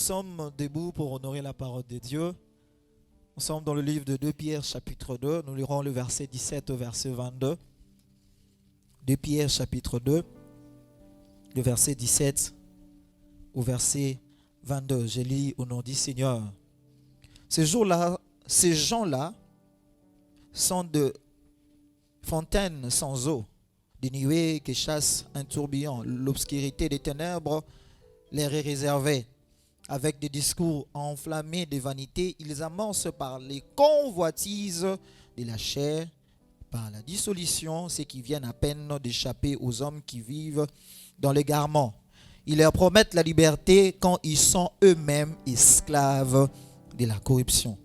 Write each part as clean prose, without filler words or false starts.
sommes debout pour honorer la parole de Dieu. Nous sommes dans le livre de 2 Pierre chapitre 2. Nous lirons le verset 17 au verset 22. 2 Pierre chapitre 2, le verset 17 au verset 22. Je lis au nom du Seigneur. Ces gens-là sont de fontaines sans eau, des nuées qui chassent un tourbillon. L'obscurité des ténèbres leur est réservée. Avec des discours enflammés de vanité, ils amorcent par les convoitises de la chair, par la dissolution, ceux qui viennent à peine d'échapper aux hommes qui vivent dans l'égarement. Ils leur promettent la liberté quand ils sont eux-mêmes esclaves de la corruption.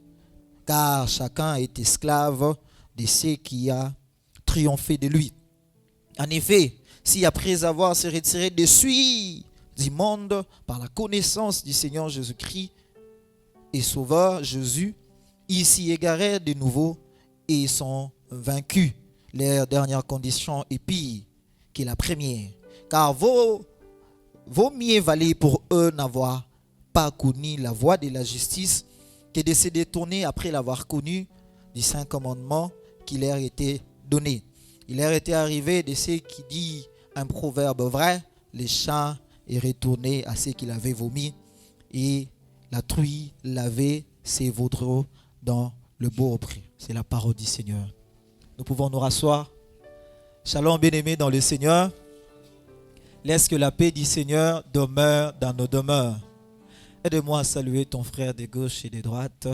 Car chacun est esclave de ce qui a triomphé de lui. En effet, si après avoir se retiré de suite du monde par la connaissance du Seigneur Jésus-Christ et Sauveur Jésus, ils s'y égarèrent de nouveau et sont vaincus. Leur dernière condition est pire que la première. Car vaut mieux valait pour eux n'avoir pas connu la voie de la justice que de se détourner après l'avoir connu du saint commandement qui leur était donné. Il leur était arrivé de ce qui dit un proverbe vrai: les chats est retourné à ce qu'il avait vomi et la truie lavait ses vaudreaux dans le beaupré. C'est la parole du Seigneur. Nous pouvons nous rasseoir. Shalom bien-aimés dans le Seigneur. Laisse que la paix du Seigneur demeure dans nos demeures. Aide-moi à saluer ton frère de gauche et de droite.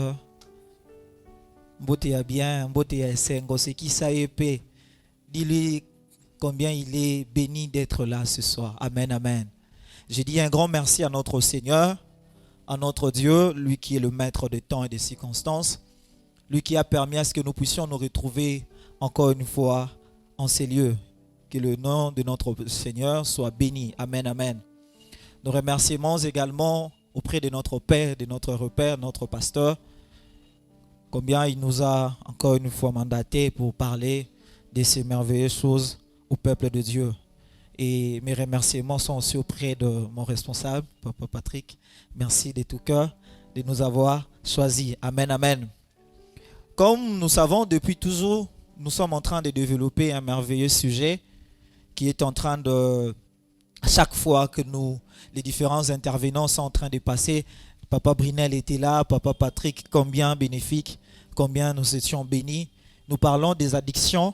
Mbote ya bien, mbote ya esengo, c'est qui ça est paix. Dis-lui combien il est béni d'être là ce soir. Amen, amen. Je dis un grand merci à notre Seigneur, à notre Dieu, lui qui est le maître des temps et des circonstances, lui qui a permis à ce que nous puissions nous retrouver encore une fois en ces lieux. Que le nom de notre Seigneur soit béni. Amen, amen. Nous remercions également auprès de notre Père, de notre repère, notre pasteur, combien il nous a encore une fois mandaté pour parler de ces merveilleuses choses au peuple de Dieu. Et mes remerciements sont aussi auprès de mon responsable, Papa Patrick. Merci de tout cœur de nous avoir choisis. Amen, amen. Comme nous savons depuis toujours, nous sommes en train de développer un merveilleux sujet qui est en train de, à chaque fois que les différents intervenants sont en train de passer, Papa Brinel était là, Papa Patrick, combien bénéfique, combien nous étions bénis. Nous parlons des addictions,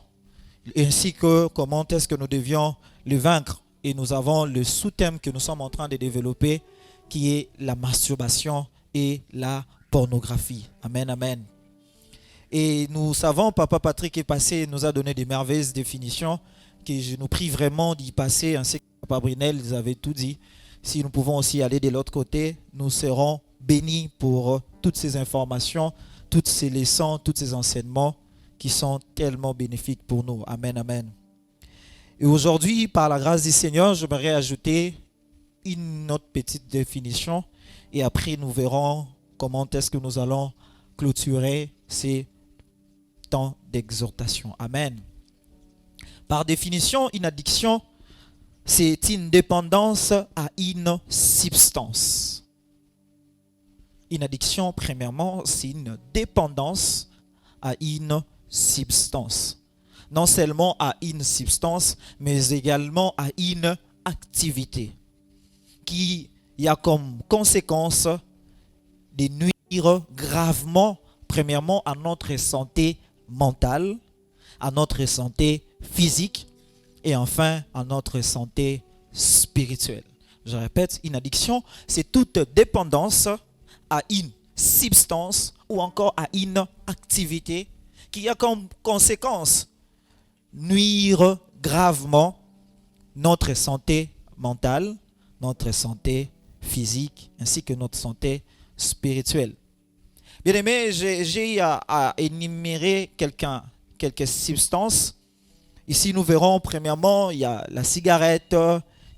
ainsi que comment est-ce que nous devions le vaincre. Et nous avons le sous-thème que nous sommes en train de développer, qui est la masturbation et la pornographie. Amen, amen. Et nous savons, Papa Patrick est passé, nous a donné des merveilleuses définitions, que je nous prie vraiment d'y passer, ainsi que Papa Brinel, ils avaient tout dit. Si nous pouvons aussi aller de l'autre côté, nous serons bénis pour toutes ces informations, toutes ces leçons, tous ces enseignements qui sont tellement bénéfiques pour nous. Amen, amen. Et aujourd'hui, par la grâce du Seigneur, j'aimerais ajouter une autre petite définition et après nous verrons comment est-ce que nous allons clôturer ces temps d'exhortation. Amen. Par définition, une addiction, c'est une dépendance à une substance. Une addiction, premièrement, c'est une dépendance à une substance. Non seulement à une substance, mais également à une activité qui a comme conséquence de nuire gravement, premièrement, à notre santé mentale, à notre santé physique et enfin à notre santé spirituelle. Je répète, une addiction, c'est toute dépendance à une substance ou encore à une activité qui a comme conséquence nuire gravement notre santé mentale, notre santé physique ainsi que notre santé spirituelle. Bien aimé, j'ai à énumérer quelques substances. Ici, nous verrons premièrement, il y a la cigarette,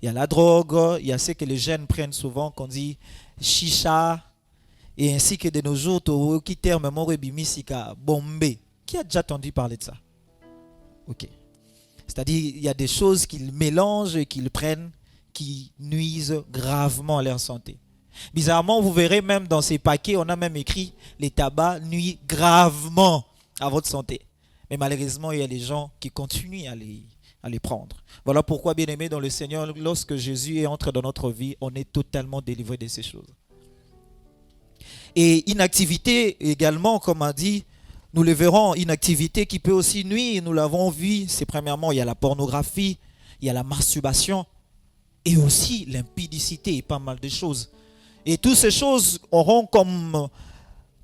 il y a la drogue, il y a ce que les jeunes prennent souvent, qu'on dit chicha, et ainsi que de nos jours, qui terme bombé. Qui a déjà entendu parler de ça? Ok. C'est-à-dire, il y a des choses qu'ils mélangent et qu'ils prennent qui nuisent gravement à leur santé. Bizarrement, vous verrez même dans ces paquets, on a même écrit les tabacs nuisent gravement à votre santé. Mais malheureusement, il y a des gens qui continuent à les prendre. Voilà pourquoi, bien-aimés dans le Seigneur, lorsque Jésus entre dans notre vie, on est totalement délivré de ces choses. Et inactivité également, comme on dit, nous le verrons, une activité qui peut aussi nuire, nous l'avons vu, c'est premièrement, il y a la pornographie, il y a la masturbation et aussi l'impudicité et pas mal de choses. Et toutes ces choses auront comme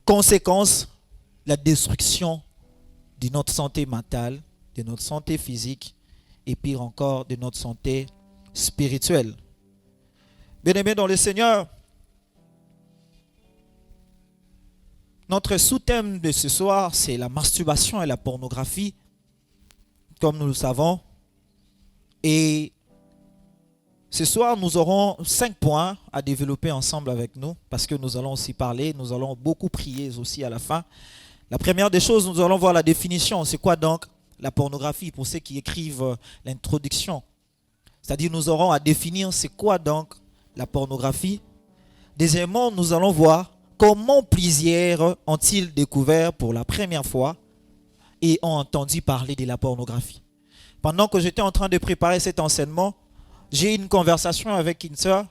conséquence la destruction de notre santé mentale, de notre santé physique et pire encore de notre santé spirituelle. Bien-aimés dans le Seigneur, notre sous-thème de ce soir, c'est la masturbation et la pornographie, comme nous le savons. Et ce soir, nous aurons 5 points à développer ensemble avec nous, parce que nous allons aussi parler, nous allons beaucoup prier aussi à la fin. La première des choses, nous allons voir la définition. C'est quoi donc la pornographie pour ceux qui écrivent l'introduction? C'est-à-dire, nous aurons à définir c'est quoi donc la pornographie. Deuxièmement, nous allons voir comment plusieurs ont-ils découvert pour la première fois et ont entendu parler de la pornographie. Pendant que j'étais en train de préparer cet enseignement, j'ai eu une conversation avec une sœur.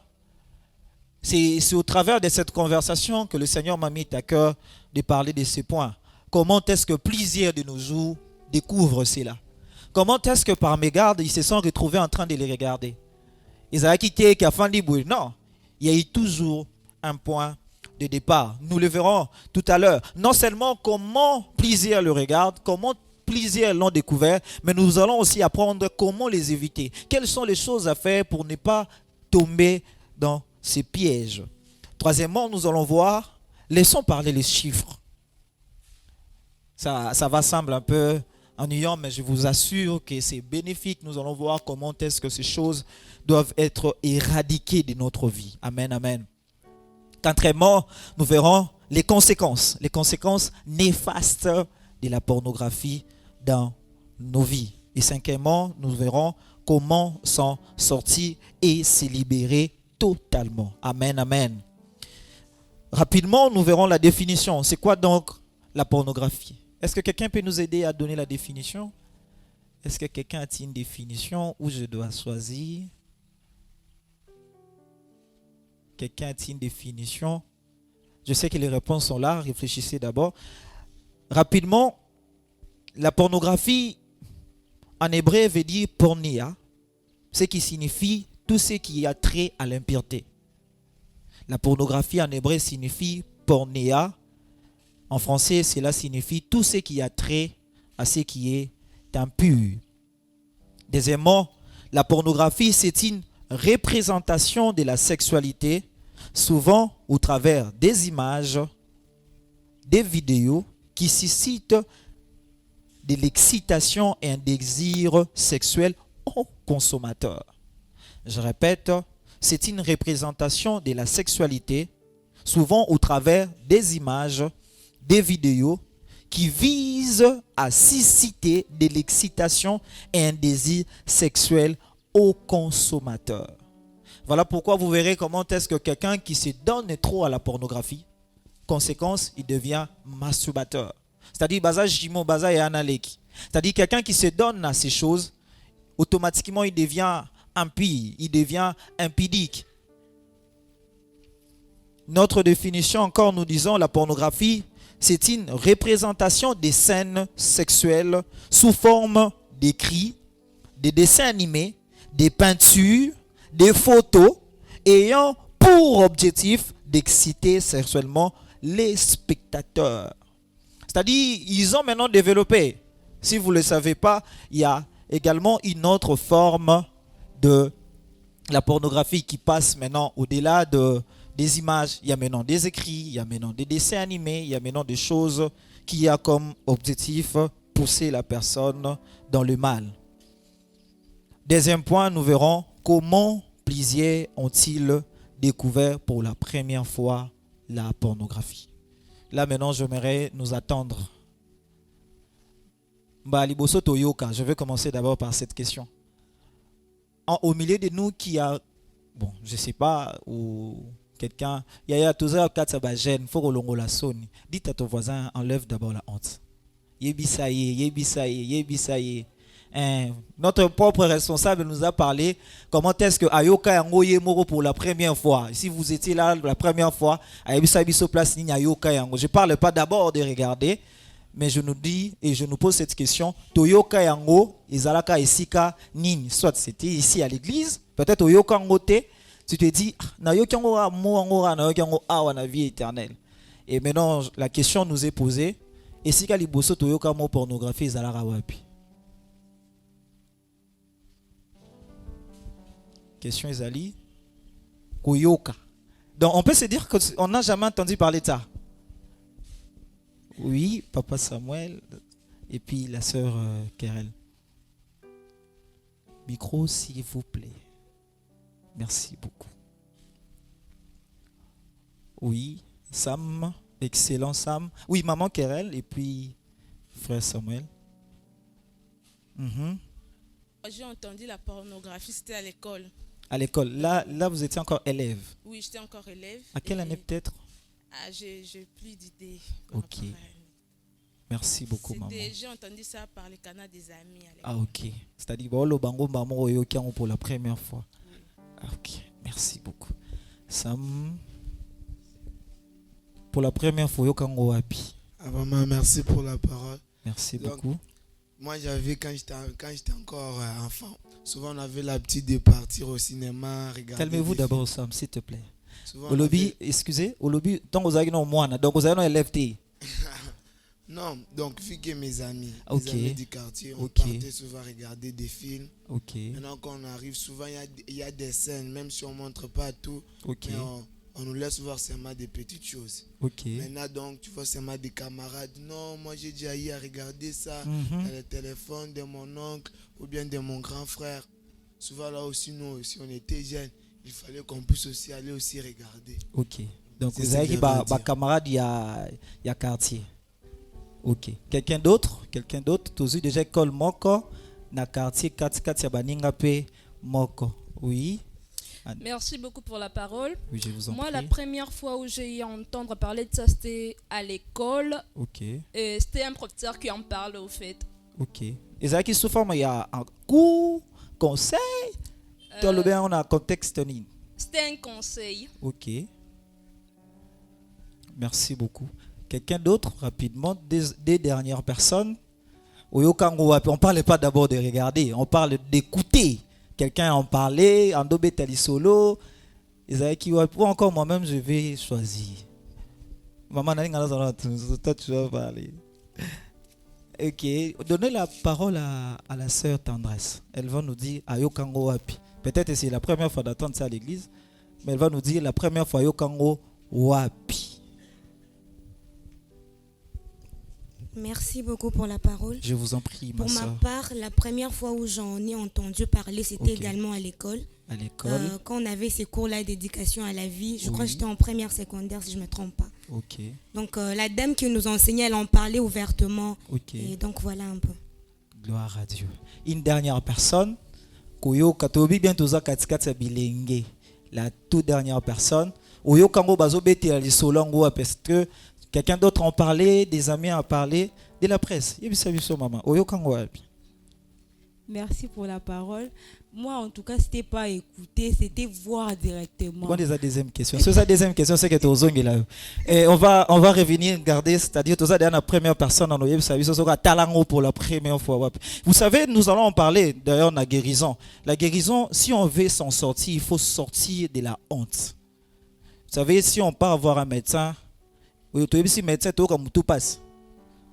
C'est au travers de cette conversation que le Seigneur m'a mis à cœur de parler de ces points. Comment est-ce que plusieurs de nos jours découvrent cela? Comment est-ce que par mégarde, ils se sont retrouvés en train de les regarder? Ils ont quitté qu'à Liboui. Non, il y a eu toujours un point de départ. Nous le verrons tout à l'heure. Non seulement comment plusieurs le regardent, comment plusieurs l'ont découvert, mais nous allons aussi apprendre comment les éviter. Quelles sont les choses à faire pour ne pas tomber dans ces pièges. Troisièmement, nous allons voir, laissons parler les chiffres. Ça va sembler un peu ennuyant, mais je vous assure que c'est bénéfique. Nous allons voir comment est-ce que ces choses doivent être éradiquées de notre vie. Amen, amen. Quatrièmement, nous verrons les conséquences néfastes de la pornographie dans nos vies. Et cinquièmement, nous verrons comment s'en sortir et se libérer totalement. Amen, amen. Rapidement, nous verrons la définition. C'est quoi donc la pornographie? Est-ce que quelqu'un peut nous aider à donner la définition? Est-ce que quelqu'un a une définition où je dois choisir? Quelqu'un a une définition? Je sais que les réponses sont là. Réfléchissez d'abord. Rapidement, la pornographie en hébreu veut dire pornia, ce qui signifie tout ce qui a trait à l'impureté. La pornographie en hébreu signifie pornéa. En français, cela signifie tout ce qui a trait à ce qui est impur. Deuxièmement, la pornographie, c'est une représentation de la sexualité, souvent au travers des images, des vidéos qui suscitent de l'excitation et un désir sexuel au consommateur. Je répète, c'est une représentation de la sexualité, souvent au travers des images, des vidéos qui visent à susciter de l'excitation et un désir sexuel au consommateur. Voilà pourquoi vous verrez comment est-ce que quelqu'un qui se donne trop à la pornographie, conséquence, il devient masturbateur. C'est-à-dire, c'est-à-dire quelqu'un qui se donne à ces choses, automatiquement il devient impie, il devient impudique. Notre définition encore, nous disons, la pornographie, c'est une représentation des scènes sexuelles sous forme d'écrits, des dessins animés, des peintures, des photos ayant pour objectif d'exciter sexuellement les spectateurs. C'est-à-dire, ils ont maintenant développé, si vous ne le savez pas, il y a également une autre forme de la pornographie qui passe maintenant au-delà des images. Il y a maintenant des écrits, il y a maintenant des dessins animés, il y a maintenant des choses qui ont comme objectif pousser la personne dans le mal. Deuxième point, nous verrons comment plusieurs ont-ils découvert pour la première fois la pornographie. Là maintenant, j'aimerais nous attendre. Je vais commencer d'abord par cette question. Au milieu de nous qui a, bon, je ne sais pas, ou Quelqu'un, il y a toujours un cas de gêne, faut que la sonne. Dites à ton voisin, enlève d'abord la honte. Yebisaye. Notre propre responsable nous a parlé comment est-ce que Ayoka Yango Yemoro pour la première fois. Si vous étiez là la première fois, je ne parle pas d'abord de regarder, mais je nous dis et je nous pose cette question. Toyoka Yango, Izalaka Esika Nini. Soit c'était ici à l'église, peut-être Oyoka Yango te, tu te dis, na Yoka Yango Amour Angora, na Yoka Yango Awa na vie éternelle. Et maintenant, la question nous est posée. Esika Liboso Toyoka Mo pornographie Izalaka Wapi. Question Ezali. Koyoka. Donc on peut se dire qu'on n'a jamais entendu parler de ça. Oui, papa Samuel et puis la sœur Kerel. Micro s'il vous plaît. Merci beaucoup. Oui, Sam, excellent Sam. Oui, maman Kerel et puis frère Samuel. J'ai entendu la pornographie, c'était à l'école. À l'école. Là, vous étiez encore élève. Oui, j'étais encore élève. À quelle année peut-être? J'ai plus d'idées. Ok. Merci beaucoup, maman. J'ai entendu ça par les canaux des amis. Ah, ok. C'est-à-dire, le bango maman pour la première fois. Oui. Ah, ok. Merci beaucoup. Sam, pour la première fois, Yokango Wapi. Ah, maman, merci pour la parole. Merci Donc, beaucoup. Moi, j'avais, quand j'étais encore enfant, souvent on avait l'habitude de partir au cinéma, regarder. Calmez-vous d'abord, Sam, s'il te plaît. Souvent, au lobby, excusez, au lobby, tant que vous avez un moine, donc vous avez un LFT. Non, donc vu que mes amis du quartier, on partait souvent regarder des films. Maintenant, quand on arrive, souvent il y a des scènes, même si on ne montre pas tout, mais on nous laisse voir seulement des petites choses. Maintenant, donc, tu vois seulement des camarades. Non, moi j'ai déjà eu à regarder ça dans le téléphone de mon oncle ou bien de mon grand frère. Souvent là aussi, nous, si on était jeunes, il fallait qu'on puisse aussi aller aussi regarder. Donc, vous avez dit, camarade, il y a quartier. Quelqu'un d'autre, tu as déjà école Moko, na quartier 4 Baninga pe Moko. Oui. Merci beaucoup pour la parole. Oui, je vous en Moi, prie. la première fois où j'ai eu à entendre parler de ça, c'était à l'école. Et c'était un professeur qui en parle, au fait. Et ça qui sous forme, il y a un cours, conseil. Toi, le bien, on a un contexte. C'était un conseil. Merci beaucoup. Quelqu'un d'autre, rapidement, des dernières personnes. On ne parle pas d'abord de regarder, on parle d'écouter. Quelqu'un en parlait, en dobé tali solo. Ou encore moi-même, je vais choisir. Maman, toi, tu vas parler. Donnez la parole à la sœur Tendresse. Elle va nous dire Ayokango Wapi. Peut-être que c'est la première fois d'attendre ça à l'église, mais elle va nous dire la première fois Ayokango Wapi. Merci beaucoup pour la parole. Je vous en prie, ma soeur. Pour ma part, la première fois où j'en ai entendu parler, c'était également à l'école. À l'école. Quand on avait ces cours-là d'éducation à la vie, je crois que j'étais en première secondaire, si je ne me trompe pas. Donc, la dame qui nous enseignait, elle en parlait ouvertement. Et donc, voilà un peu. Gloire à Dieu. Une dernière personne. Koyo Katobi bientôt Katikata Bilenge. La toute dernière personne. Oyo Kango Bazobete Ali Solongo parce que quelqu'un d'autre en parlait, des amis en parlaient, de la presse. Merci pour la parole. Moi, en tout cas, c'était pas écouter, c'était voir directement. Bon, la deuxième question. C'est la deuxième question, c'est que tu as là. Et on va revenir garder, c'est-à-dire tu as la première personne en Oyebi Sabi, c'est Talango pour la première fois. Vous savez, nous allons en parler d'ailleurs la guérison. La guérison, si on veut s'en sortir, il faut sortir de la honte. Vous savez, si on part voir un médecin, si médecin tout passe.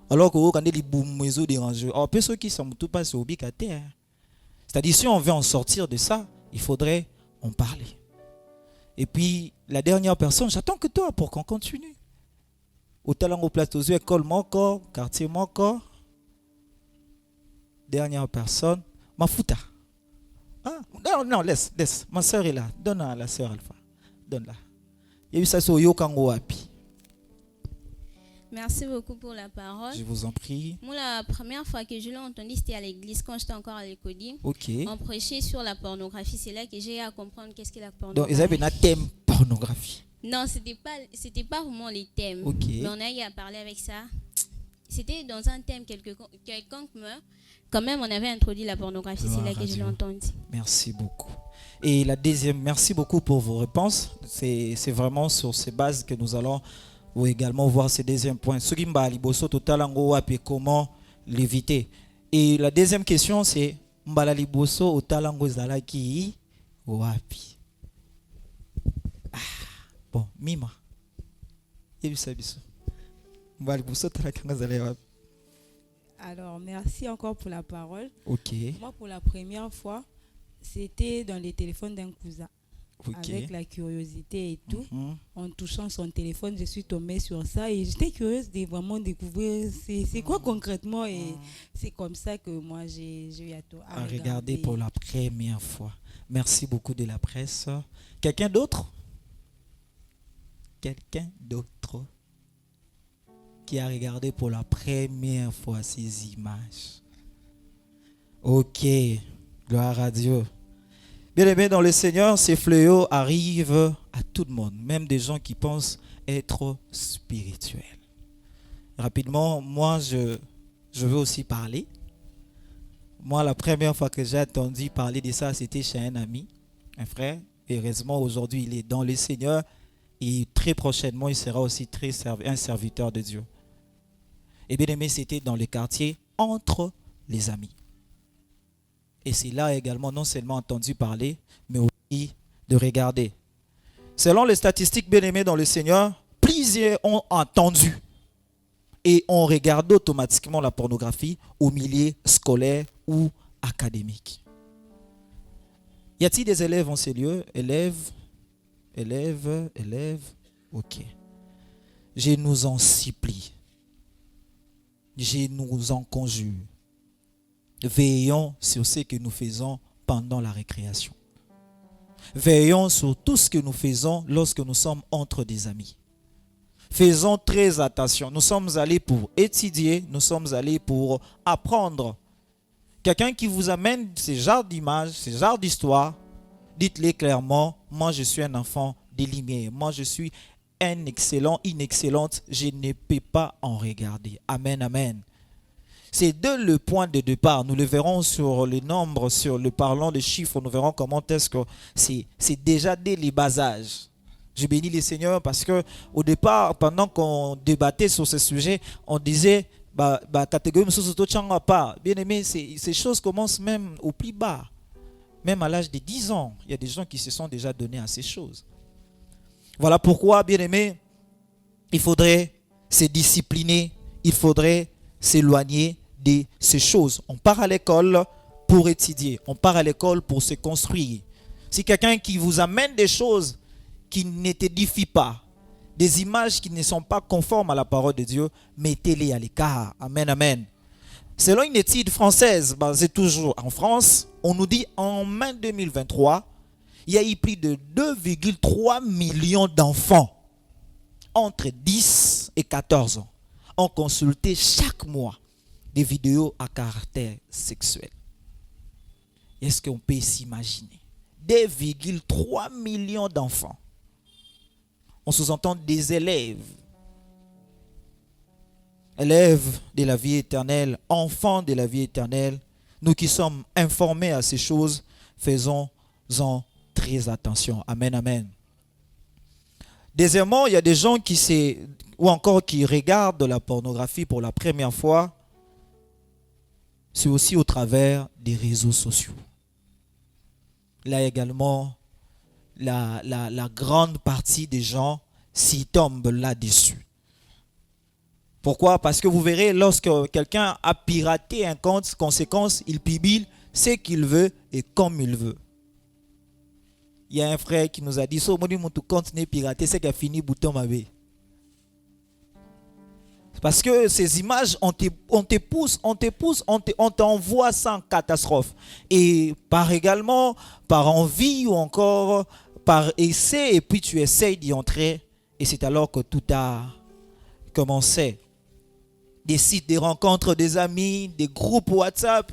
Alors que quand il boum dérange. Alors peu ceux qui sont tout passe au bicate. C'est-à-dire si on veut en sortir de ça, il faudrait en parler. Et puis la dernière personne, j'attends que toi pour qu'on continue. Au talent au place aux yeux, école mon corps, quartier mon corps. Dernière personne, Mafuta. Ah, non, laisse. Ma soeur est là. Donne à la soeur Alpha. Donne-la. Il y a eu ça sur Yokango Api. Merci beaucoup pour la parole. Je vous en prie. Moi, la première fois que je l'ai entendu, c'était à l'église, quand j'étais encore à l'école. On prêchait sur la pornographie. C'est là que j'ai à comprendre qu'est-ce que la pornographie. Donc, ils avaient un thème pornographie. Non, c'était pas vraiment les thèmes. Mais on a eu à parler avec ça. C'était dans un thème quelconque, mais quand même, on avait introduit la pornographie. C'est là que je l'ai entendu. Merci beaucoup. Et la deuxième, merci beaucoup pour vos réponses. C'est vraiment sur ces bases que nous allons également voir ces deuxièmes points. Comment l'éviter. Et la deuxième question, c'est Mbala liboso otalango zalaki wapi. Bon, Mima. Alors, merci encore pour la parole. Ok. Moi, pour la première fois, c'était dans les téléphones d'un cousin. Okay. Avec la curiosité et tout. En touchant son téléphone, je suis tombée sur ça et j'étais curieuse de vraiment découvrir c'est quoi concrètement. Et c'est comme ça que moi, j'ai eu à regarder pour la première fois. Merci beaucoup de la presse. Quelqu'un d'autre? Quelqu'un d'autre qui a regardé pour la première fois ces images? Ok, gloire à Dieu. Bien aimé dans le Seigneur, ces fléaux arrivent à tout le monde, même des gens qui pensent être spirituels. Rapidement, moi, je veux aussi parler. Moi, la première fois que j'ai entendu parler de ça, c'était chez un ami, un frère. Et heureusement, aujourd'hui, il est dans le Seigneur. Et très prochainement, il sera aussi un serviteur de Dieu. Et bien aimé, c'était dans le quartier entre les amis. Et c'est là également non seulement entendu parler, mais aussi de regarder. Selon les statistiques bien aimées dans le Seigneur, plusieurs ont entendu et ont regardé automatiquement la pornographie au milieu scolaire ou académique. Y a-t-il des élèves en ces lieux? Élèves. Ok. Je nous en supplie. Je nous en conjure. Veillons sur ce que nous faisons pendant la récréation. Veillons sur tout ce que nous faisons lorsque nous sommes entre des amis. Faisons très attention. Nous sommes allés pour étudier, nous sommes allés pour apprendre. Quelqu'un qui vous amène ces genres d'images, ces genres d'histoires, dites-les clairement, moi je suis un enfant des lumières, moi je suis un excellent, une excellente, je ne peux pas en regarder. Amen, amen. C'est le point de départ. Nous le verrons sur le nombre, sur le parlant de chiffres. Nous verrons comment est-ce que c'est déjà dès les bas âges. Je bénis les Seigneurs parce que au départ, pendant qu'on débattait sur ce sujet, on disait catégorie pas. Bien aimé, ces choses commencent même au plus bas. Même à l'âge de 10 ans, il y a des gens qui se sont déjà donnés à ces choses. Voilà pourquoi, bien aimé, il faudrait se discipliner, il faudrait s'éloigner de ces choses. On part à l'école pour étudier. On part à l'école pour se construire. Si quelqu'un qui vous amène des choses qui ne t'édifient pas, des images qui ne sont pas conformes à la parole de Dieu, mettez-les à l'écart. Amen, amen. Selon une étude française, basée toujours en France, on nous dit en mai 2023, il y a eu plus de 2,3 millions d'enfants entre 10 et 14 ans ont consulté chaque mois des vidéos à caractère sexuel. Est-ce qu'on peut s'imaginer? 2,3 millions d'enfants. On sous-entend des élèves. Élèves de la vie éternelle, enfants de la vie éternelle. Nous qui sommes informés à ces choses, faisons-en très attention. Amen, amen. Deuxièmement, il y a des gens qui regardent la pornographie pour la première fois. C'est aussi au travers des réseaux sociaux. Là également, la grande partie des gens s'y tombent là-dessus. Pourquoi? Parce que vous verrez, lorsque quelqu'un a piraté un compte, conséquence, il publie ce qu'il veut et comme il veut. Il y a un frère qui nous a dit, so, mon compte n'est piraté, c'est qu'il a fini bouton mavé. Parce que ces images, on te pousse, on t'envoie ça en catastrophe. Et par envie ou encore par essai, et puis tu essayes d'y entrer. Et c'est alors que tout a commencé. Des sites, des rencontres, des amis, des groupes WhatsApp.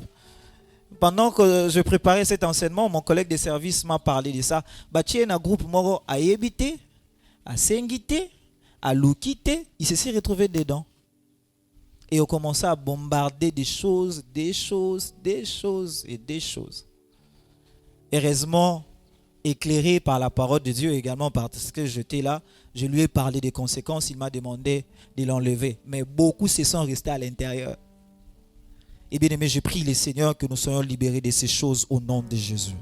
Pendant que je préparais cet enseignement, mon collègue de service m'a parlé de ça. Tu as un groupe à éviter. à Sengité, à Loukité, il s'est retrouvé dedans. Et on commençait à bombarder des choses. Heureusement, éclairé par la parole de Dieu également, parce que j'étais là, je lui ai parlé des conséquences, il m'a demandé de l'enlever. Mais beaucoup se sont restés à l'intérieur. Et bien aimé, je prie le Seigneur que nous soyons libérés de ces choses au nom de Jésus.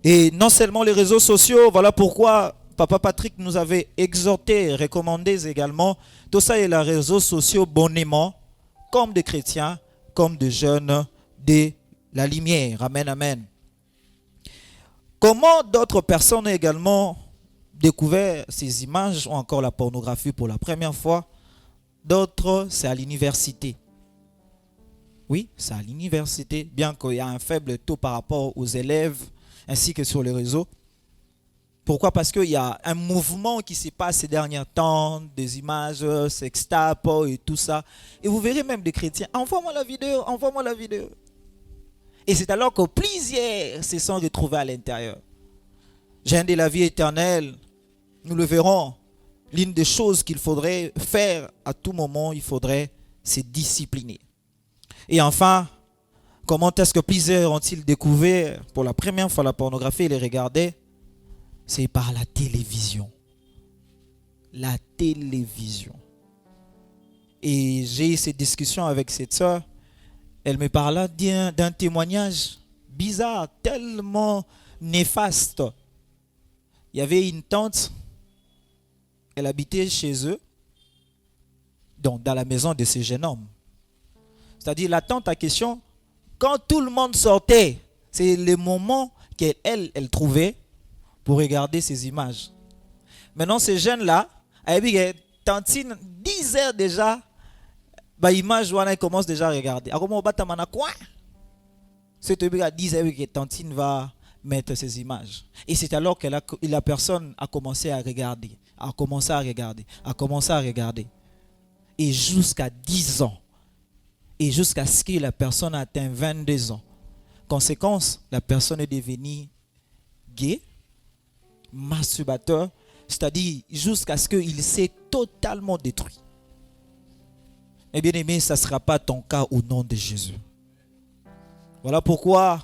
Et non seulement les réseaux sociaux, voilà pourquoi Papa Patrick nous avait exhorté, recommandé également, tout ça et les réseaux sociaux bonnement, comme des chrétiens, comme des jeunes de la lumière. Amen, amen. Comment d'autres personnes ont également découvert ces images ou encore la pornographie pour la première fois? D'autres, c'est à l'université. Oui, c'est à l'université, bien qu'il y a un faible taux par rapport aux élèves ainsi que sur les réseaux. Pourquoi? Parce qu'il y a un mouvement qui se passe ces derniers temps, des images sextapes et tout ça. Et vous verrez même des chrétiens, envoie-moi la vidéo. Et c'est alors que plusieurs se sont retrouvés à l'intérieur. Jeunes de la vie éternelle, nous le verrons. L'une des choses qu'il faudrait faire à tout moment, il faudrait se discipliner. Et enfin, comment est-ce que plusieurs ont-ils découvert pour la première fois la pornographie et les regardaient? C'est par la télévision. La télévision. Et j'ai eu cette discussion avec cette soeur. Elle me parla d'un témoignage bizarre, tellement néfaste. Il y avait une tante, elle habitait chez eux, donc dans la maison de ce jeune homme. C'est-à-dire la tante à question, quand tout le monde sortait, c'est le moment qu'elle trouvait pour regarder ces images. Maintenant, ces jeunes-là, tantine 10 heures déjà, image ils commencent déjà à regarder. C'est à 10 heures que tantine va mettre ces images. Et c'est alors que la personne a commencé à regarder, Et jusqu'à 10 ans. Et jusqu'à ce que la personne atteint 22 ans. Conséquence, la personne est devenue gay, masturbateur, c'est-à-dire jusqu'à ce qu'il s'est totalement détruit. Et bien aimé, ça ne sera pas ton cas au nom de Jésus. Voilà pourquoi,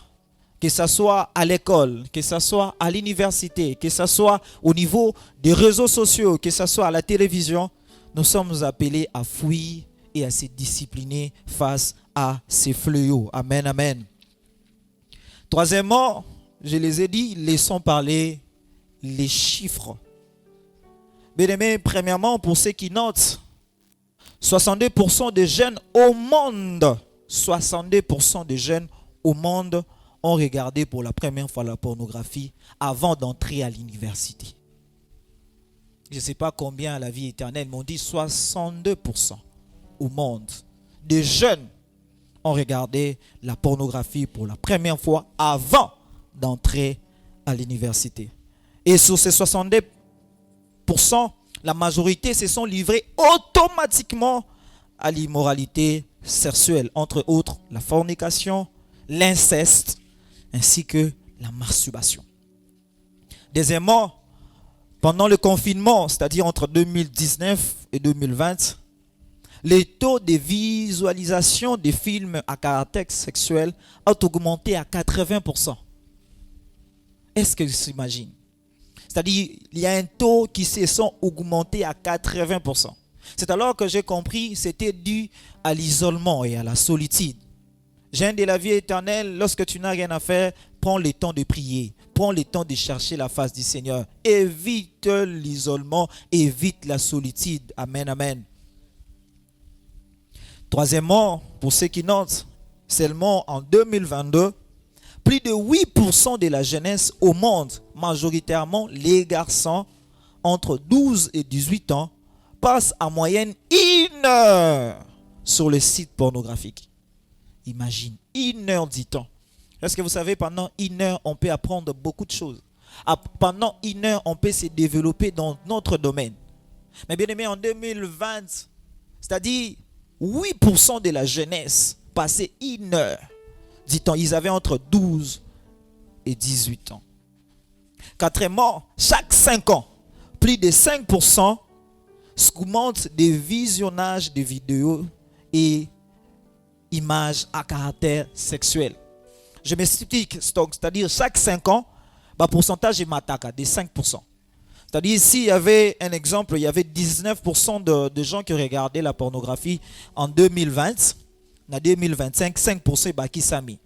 que ce soit à l'école, que ce soit à l'université, que ce soit au niveau des réseaux sociaux, que ce soit à la télévision, nous sommes appelés à fuir et à se discipliner face à ces fléaux. Amen, amen. Troisièmement, je les ai dit, laissons parler les chiffres. Bien aimé, premièrement, pour ceux qui notent, 62% des jeunes au monde, 62% des jeunes au monde ont regardé pour la première fois la pornographie avant d'entrer à l'université. Je ne sais pas combien à la vie éternelle, mais on dit 62% au monde des jeunes ont regardé la pornographie pour la première fois avant d'entrer à l'université. Et sur ces 62%, la majorité se sont livrés automatiquement à l'immoralité sexuelle, entre autres la fornication, l'inceste, ainsi que la masturbation. Deuxièmement, pendant le confinement, c'est-à-dire entre 2019 et 2020, les taux de visualisation des films à caractère sexuel ont augmenté à 80%. Est-ce que tu s'imagines? C'est-à-dire, il y a un taux qui se sont augmentés à 80%. C'est alors que j'ai compris que c'était dû à l'isolement et à la solitude. Jeune de la vie éternelle, lorsque tu n'as rien à faire, prends le temps de prier. Prends le temps de chercher la face du Seigneur. Évite l'isolement, évite la solitude. Amen, amen. Troisièmement, pour ceux qui notent, seulement en 2022, plus de 8% de la jeunesse au monde, majoritairement les garçons entre 12 et 18 ans, passent en moyenne 1 heure sur le site pornographique. Imagine, 1 heure dit-on. Est-ce que vous savez, pendant 1 heure, on peut apprendre beaucoup de choses. Pendant 1 heure, on peut se développer dans notre domaine. Mais bien aimé, en 2020, c'est-à-dire 8% de la jeunesse passait 1 heure. Dit-on, ils avaient entre 12 et 18 ans. Quatrièmement, chaque 5 ans, plus de 5% augmentent des visionnages de vidéos et images à caractère sexuel. Je m'explique, c'est-à-dire chaque 5 ans, le pourcentage est mataka de 5%. C'est-à-dire s'il y avait un exemple, il y avait 19% de gens qui regardaient la pornographie en 2020, en 2025, 5% baki sami.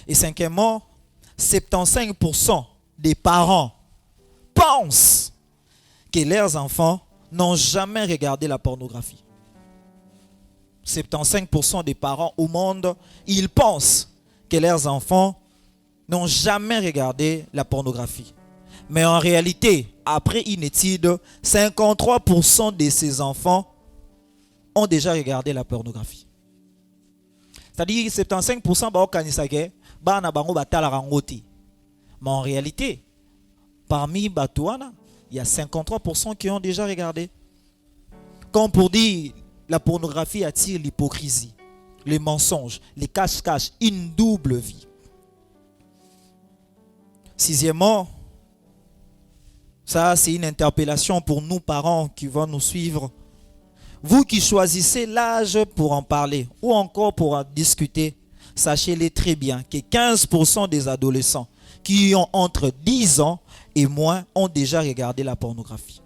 Et cinquièmement, 75% des parents pensent que leurs enfants n'ont jamais regardé la pornographie. 75% des parents au monde, ils pensent que leurs enfants n'ont jamais regardé la pornographie. Mais en réalité, après une étude, 53% de ces enfants ont déjà regardé la pornographie. C'est-à-dire 75% ba okanisake ba na bango batala rangoti. Mais en réalité, parmi Batouana, il y a 53% qui ont déjà regardé. Comme pour dire, la pornographie attire l'hypocrisie, les mensonges, les cache-cache, une double vie. Sixièmement, ça c'est une interpellation pour nous parents qui vont nous suivre. Vous qui choisissez l'âge pour en parler ou encore pour en discuter, sachez-les très bien que 15% des adolescents qui ont entre 10 ans et moins ont déjà regardé la pornographie.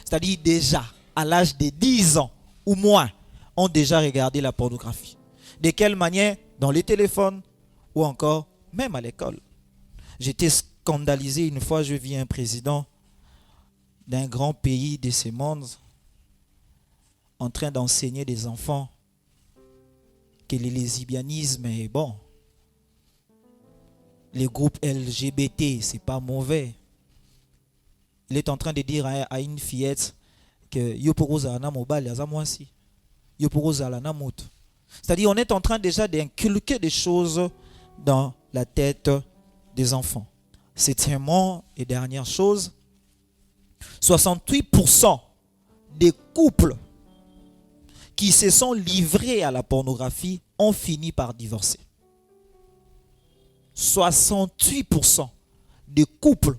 C'est-à-dire déjà, à l'âge de 10 ans ou moins, ont déjà regardé la pornographie. De quelle manière? Dans les téléphones ou encore même à l'école. J'étais scandalisé une fois, je vis un président d'un grand pays de ce monde en train d'enseigner des enfants que le lesbianisme est bon. Les groupes LGBT, c'est pas mauvais. Il est en train de dire à une fillette que c'est-à-dire on est en train déjà d'inculquer des choses dans la tête des enfants. Septièmement et dernière chose, 68% des couples qui se sont livrés à la pornographie ont fini par divorcer. 68% des couples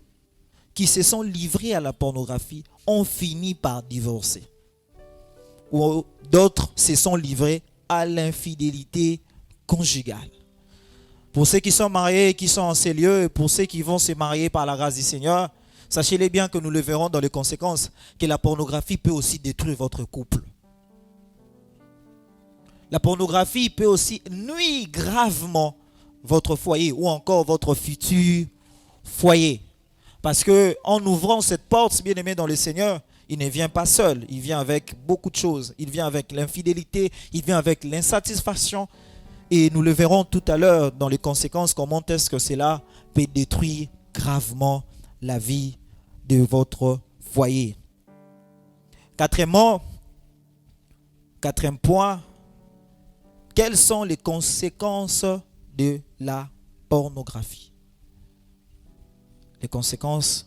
qui se sont livrés à la pornographie ont fini par divorcer. Ou d'autres se sont livrés à l'infidélité conjugale. Pour ceux qui sont mariés, qui sont en ces lieux, et pour ceux qui vont se marier par la grâce du Seigneur, sachez-les bien que nous le verrons dans les conséquences, que la pornographie peut aussi détruire votre couple. La pornographie peut aussi nuire gravement votre foyer ou encore votre futur foyer. Parce que en ouvrant cette porte, bien aimé dans le Seigneur, il ne vient pas seul. Il vient avec beaucoup de choses. Il vient avec l'infidélité, il vient avec l'insatisfaction. Et nous le verrons tout à l'heure dans les conséquences, comment est-ce que cela peut détruire gravement la vie de votre foyer. Quatrième point, quelles sont les conséquences de la pornographie? Les conséquences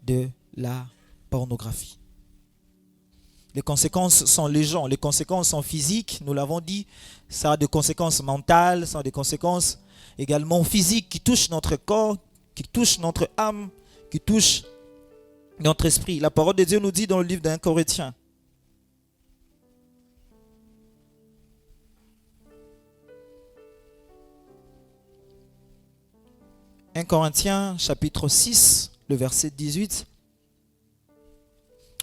de la pornographie. Les conséquences sont légion. Les conséquences sont physiques, nous l'avons dit. Ça a des conséquences mentales, ça a des conséquences également physiques qui touchent notre corps, qui touchent notre âme, qui touchent notre esprit. La parole de Dieu nous dit dans le livre d'1 Corinthiens. 1 Corinthiens chapitre 6, le verset 18.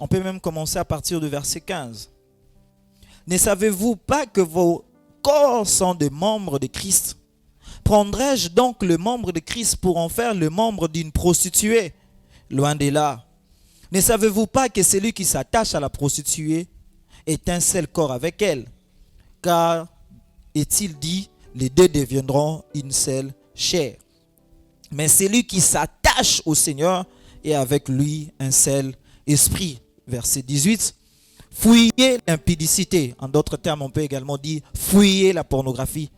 On peut même commencer à partir du verset 15. Ne savez-vous pas que vos corps sont des membres de Christ? Prendrais-je donc le membre de Christ pour en faire le membre d'une prostituée? Loin de là. Ne savez-vous pas que celui qui s'attache à la prostituée est un seul corps avec elle? Car, est-il dit, les deux deviendront une seule chair. Mais celui qui s'attache au Seigneur est avec lui un seul esprit. Verset 18. Fuyez l'impudicité. En d'autres termes, on peut également dire fuyez la pornographie.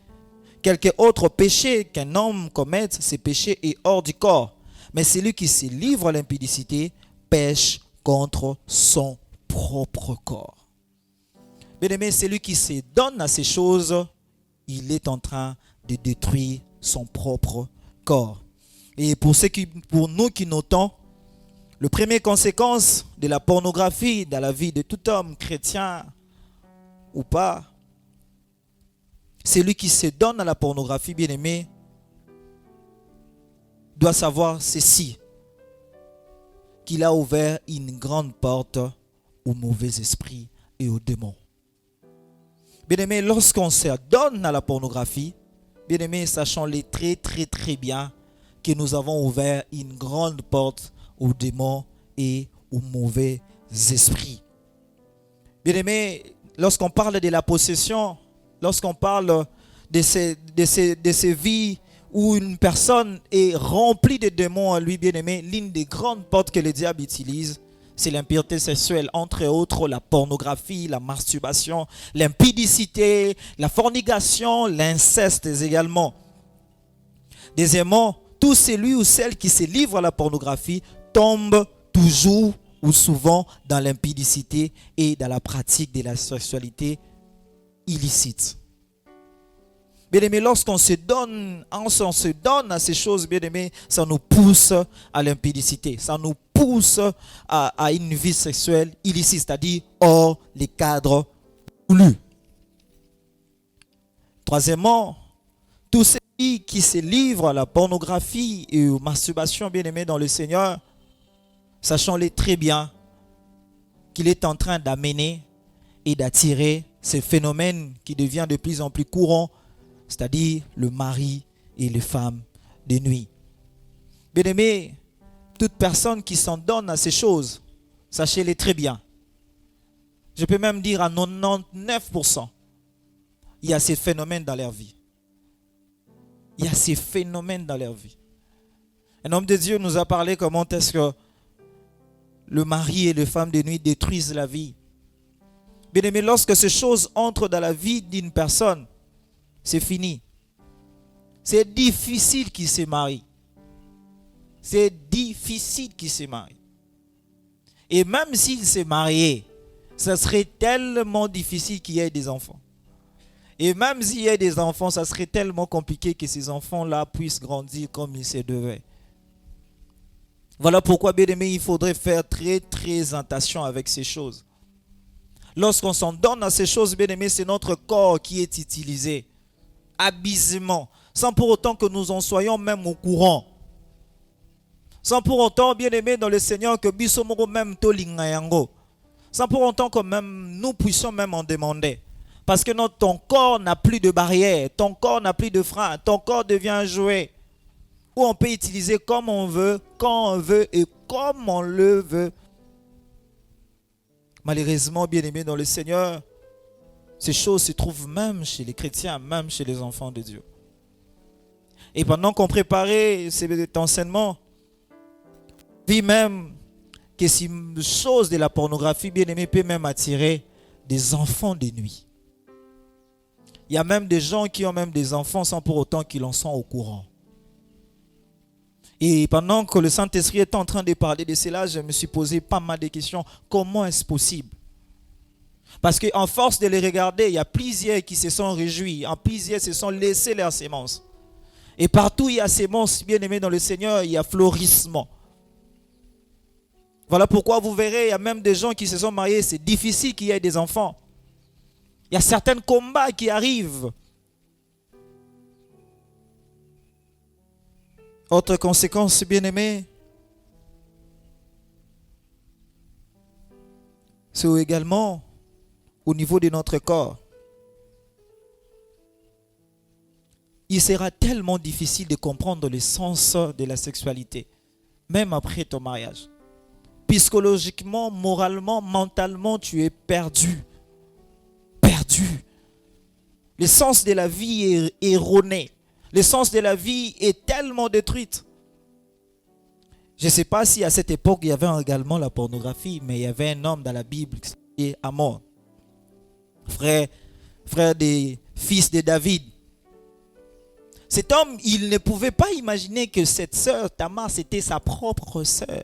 Quelque autre péché qu'un homme commette, ce péché est hors du corps. Mais celui qui se livre à l'impudicité pêche contre son propre corps. Bien-aimé, celui qui se donne à ces choses, il est en train de détruire son propre corps. Et pour nous qui notons, La première conséquence de la pornographie dans la vie de tout homme, chrétien ou pas, celui qui se donne à la pornographie, bien-aimé, doit savoir ceci, qu'il a ouvert une grande porte aux mauvais esprits et aux démons. Bien-aimé, lorsqu'on se donne à la pornographie, bien-aimé, sachons-le très très très bien que nous avons ouvert une grande porte aux démons et aux mauvais esprits. Bien-aimé, lorsqu'on parle de la possession, lorsqu'on parle de ces vies où une personne est remplie de démons en lui, bien-aimé, l'une des grandes portes que le diable utilise, c'est l'impureté sexuelle, entre autres la pornographie, la masturbation, l'impudicité, la fornication, l'inceste également. Deuxièmement, tout celui ou celle qui se livre à la pornographie tombe toujours ou souvent dans l'impudicité et dans la pratique de la sexualité illicite. Bien-aimé, lorsqu'on se donne à ces choses, bien-aimé, ça nous pousse à l'impudicité. Ça nous pousse à une vie sexuelle illicite, c'est-à-dire hors les cadres voulus. Troisièmement, tous ceux qui se livrent à la pornographie et aux masturbations, bien-aimé dans le Seigneur, sachons-le très bien qu'il est en train d'amener et d'attirer ce phénomène qui devient de plus en plus courant, c'est-à-dire le mari et les femmes de nuit. Bien-aimés, toute personne qui s'en donne à ces choses, sachez-les très bien. Je peux même dire à 99%, il y a ces phénomènes dans leur vie. Il y a ces phénomènes dans leur vie. Un homme de Dieu nous a parlé comment est-ce que le mari et les femmes de nuit détruisent la vie. Bien-aimés, lorsque ces choses entrent dans la vie d'une personne, c'est fini. C'est difficile qu'il se marie. C'est difficile qu'il se marie. Et même s'il s'est marié, ça serait tellement difficile qu'il y ait des enfants. Et même s'il y a des enfants, ça serait tellement compliqué que ces enfants-là puissent grandir comme ils se devaient. Voilà pourquoi, bien aimé, il faudrait faire très très attention avec ces choses. Lorsqu'on s'en donne à ces choses, bien aimé, c'est notre corps qui est utilisé abusivement, sans pour autant que nous en soyons même au courant. Sans pour autant, bien aimé dans le Seigneur, que bisomoro même tolingayango. Sans pour autant que même nous puissions même en demander. Parce que ton corps n'a plus de barrière, ton corps n'a plus de frein, ton corps devient un jouet où on peut utiliser comme on veut, quand on veut et comme on le veut. Malheureusement, bien aimé dans le Seigneur, ces choses se trouvent même chez les chrétiens, même chez les enfants de Dieu. Et pendant qu'on préparait cet enseignement, puis même que ces choses de la pornographie, bien aimé, peut même attirer des enfants de nuit. Il y a même des gens qui ont même des enfants sans pour autant qu'ils en soient au courant. Et pendant que le Saint-Esprit est en train de parler de cela, je me suis posé pas mal de questions. Comment est-ce possible? Parce qu'en force de les regarder, il y a plusieurs qui se sont réjouis. En plusieurs se sont laissés leurs semences. Et partout il y a semences, bien aimés dans le Seigneur, il y a florissement. Voilà pourquoi vous verrez, il y a même des gens qui se sont mariés. C'est difficile qu'il y ait des enfants. Il y a certains combats qui arrivent. Autre conséquence, bien-aimés, c'est également au niveau de notre corps. Il sera tellement difficile de comprendre le sens de la sexualité, même après ton mariage. Psychologiquement, moralement, mentalement, tu es perdu. Perdu. Le sens de la vie est erroné. Le sens de la vie est tellement détruit. Je ne sais pas si à cette époque, il y avait également la pornographie, mais il y avait un homme dans la Bible qui s'appelait Amon, frère des fils de David. Cet homme, il ne pouvait pas imaginer que cette sœur, Tamar, c'était sa propre sœur.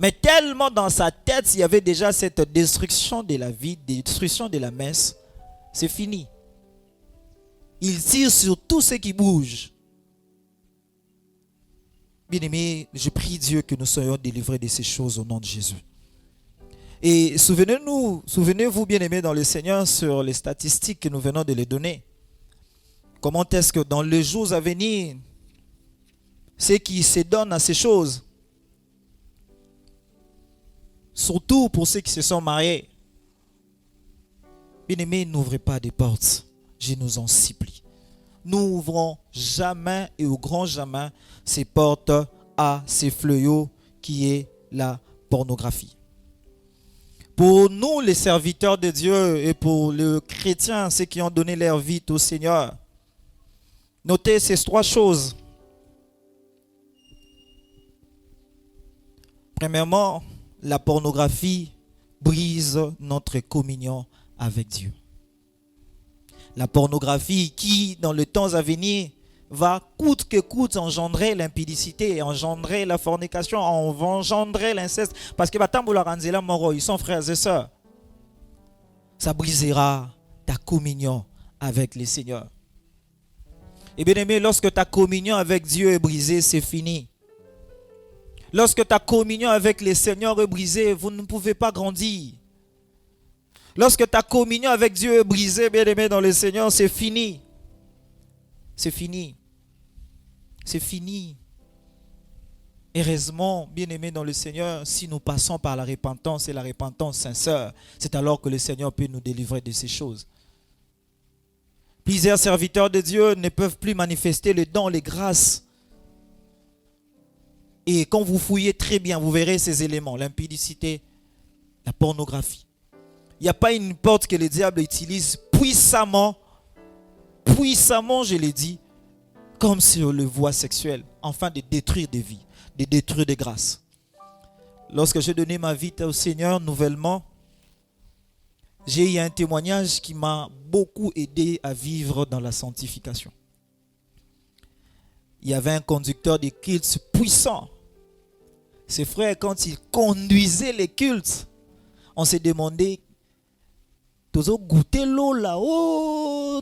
Mais tellement dans sa tête, il y avait déjà cette destruction de la vie, destruction de la messe. C'est fini. Il tire sur tout ce qui bouge. Bien-aimés, je prie Dieu que nous soyons délivrés de ces choses au nom de Jésus. Et souvenez-vous, bien-aimés dans le Seigneur, sur les statistiques que nous venons de les donner. Comment est-ce que dans les jours à venir, ceux qui se donnent à ces choses, surtout pour ceux qui se sont mariés, bien-aimés, n'ouvrez pas des portes, je nous en supplie. N'ouvrons jamais et au grand jamais ces portes à ces fléaux qui est la pornographie. Pour nous, les serviteurs de Dieu, et pour les chrétiens, ceux qui ont donné leur vie au Seigneur, notez ces 3 choses. Premièrement, la pornographie brise notre communion avec Dieu. La pornographie qui, dans le temps à venir, va coûte que coûte engendrer l'impudicité, engendrer la fornication, engendrer l'inceste. Parce que ils sont frères et sœurs. Ça brisera ta communion avec le Seigneur. Et bien aimé, lorsque ta communion avec Dieu est brisée, c'est fini. Lorsque ta communion avec le Seigneur est brisée, vous ne pouvez pas grandir. Lorsque ta communion avec Dieu est brisée, bien aimé dans le Seigneur, c'est fini. C'est fini. C'est fini. Heureusement, bien aimé dans le Seigneur, si nous passons par la repentance et la repentance sincère, c'est alors que le Seigneur peut nous délivrer de ces choses. Plusieurs serviteurs de Dieu ne peuvent plus manifester les dons, les grâces. Et quand vous fouillez très bien, vous verrez ces éléments, l'impudicité, la pornographie. Il n'y a pas une porte que le diable utilise puissamment, je l'ai dit, comme sur le voie sexuel, afin de détruire des vies, de détruire des grâces. Lorsque j'ai donné ma vie au Seigneur nouvellement, j'ai eu un témoignage qui m'a beaucoup aidé à vivre dans la sanctification. Il y avait un conducteur de cultes puissant. Ses frères, quand il conduisait les cultes, on s'est demandé, tozo goûter l'eau là-haut,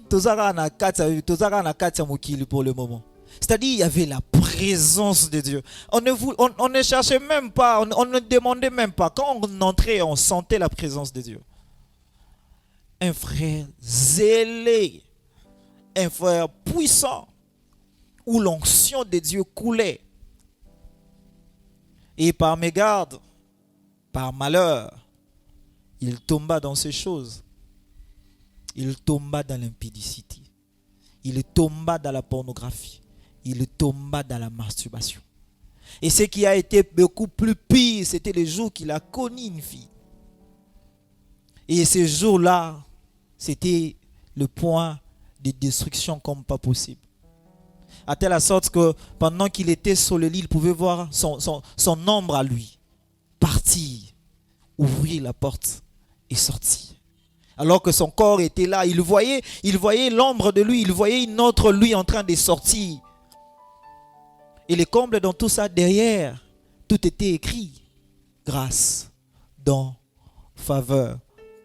pour le moment. C'est-à-dire, il y avait la présence de Dieu. On ne cherchait même pas, on ne demandait même pas. Quand on entrait, on sentait la présence de Dieu. Un frère zélé, un frère puissant, où l'onction de Dieu coulait. Et par mégarde, par malheur, il tomba dans ces choses. Il tomba dans l'impudicité. Il tomba dans la pornographie. Il tomba dans la masturbation. Et ce qui a été beaucoup plus pire, c'était le jour qu'il a connu une fille. Et ce jour-là, c'était le point de destruction comme pas possible. À telle sorte que pendant qu'il était sur le lit, il pouvait voir son ombre à lui partir, ouvrir la porte et sortir. Alors que son corps était là, il voyait l'ombre de lui, il voyait une autre lui en train de sortir. Et le comble dans tout ça, derrière, tout était écrit. Grâce, don, faveur,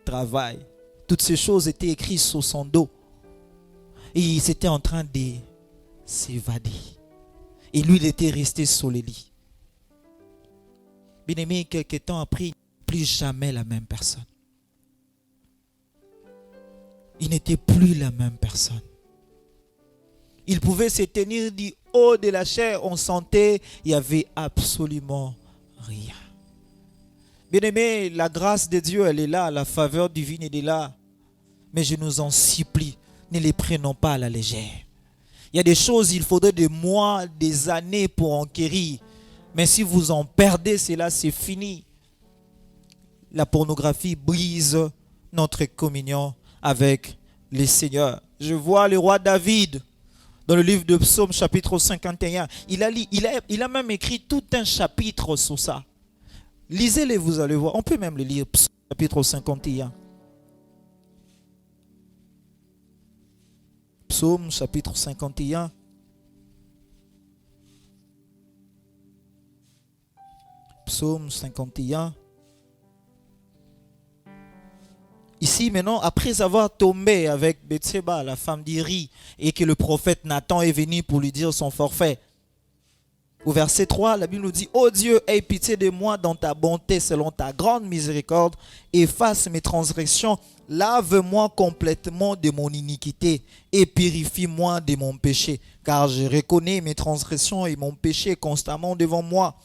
travail. Toutes ces choses étaient écrites sur son dos. Et il était en train de s'évader. Et lui, il était resté sur le lit. Bien aimé, quelques temps après, plus jamais la même personne. Il n'était plus la même personne. Il pouvait se tenir du haut de la chair, on sentait, il n'y avait absolument rien. Bien aimé, la grâce de Dieu, elle est là, la faveur divine, elle est là. Mais je nous en supplie, ne les prenons pas à la légère. Il y a des choses, il faudrait des mois, des années pour en guérir. Mais si vous en perdez, c'est là, c'est fini. La pornographie brise notre communion avec le Seigneur. Je vois le roi David dans le livre de Psaume chapitre 51. Il a même écrit tout un chapitre sur ça. Lisez-les, vous allez voir. On peut même le lire, Psaume chapitre 51. Psaume chapitre 51. Psaume 51. Ici maintenant, après avoir tombé avec Bethséba, la femme d'Iri, et que le prophète Nathan est venu pour lui dire son forfait, Au verset 3, la Bible nous dit: ô Dieu, aie pitié de moi dans ta bonté, selon ta grande miséricorde, efface mes transgressions, lave-moi complètement de mon iniquité et purifie-moi de mon péché, car je reconnais mes transgressions et mon péché constamment devant moi.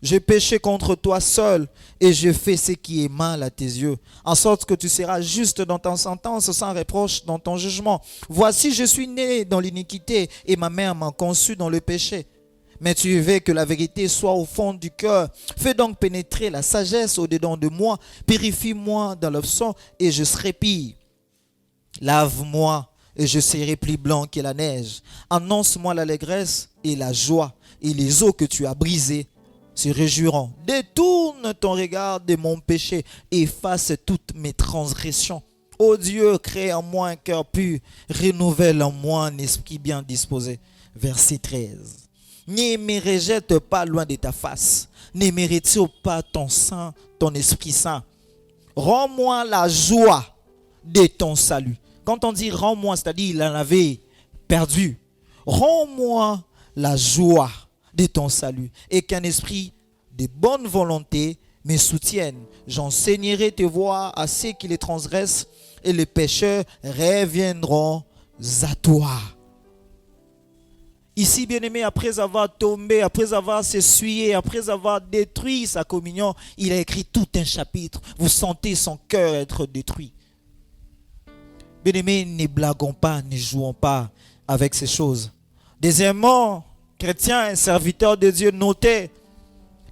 J'ai péché contre toi seul et je fais ce qui est mal à tes yeux, en sorte que tu seras juste dans ta sentence, sans reproche dans ton jugement. Voici, je suis né dans l'iniquité et ma mère m'a conçu dans le péché. Mais tu veux que la vérité soit au fond du cœur. Fais donc pénétrer la sagesse au-dedans de moi. Purifie-moi dans le sang et je serai pire. Lave-moi et je serai plus blanc que la neige. Annonce-moi l'allégresse et la joie, et les eaux que tu as brisées se réjouiront. Détourne ton regard de mon péché, efface toutes mes transgressions. Ô Dieu, crée en moi un cœur pur, renouvelle en moi un esprit bien disposé. Verset 13. Ne me rejette pas loin de ta face, ne me retire pas ton sang, ton Esprit Saint. Rends-moi la joie de ton salut. Quand on dit rends-moi, c'est-à-dire il en avait perdu. Rends-moi la joie de ton salut et qu'un esprit de bonne volonté me soutienne. J'enseignerai tes voies à ceux qui les transgressent et les pécheurs reviendront à toi. Ici, bien-aimé, après avoir tombé, après avoir s'essuyé, après avoir détruit sa communion, il a écrit tout un chapitre. Vous sentez son cœur être détruit. Bien-aimé, ne blaguons pas, ne jouons pas avec ces choses. Deuxièmement, chrétien et serviteur de Dieu, notez,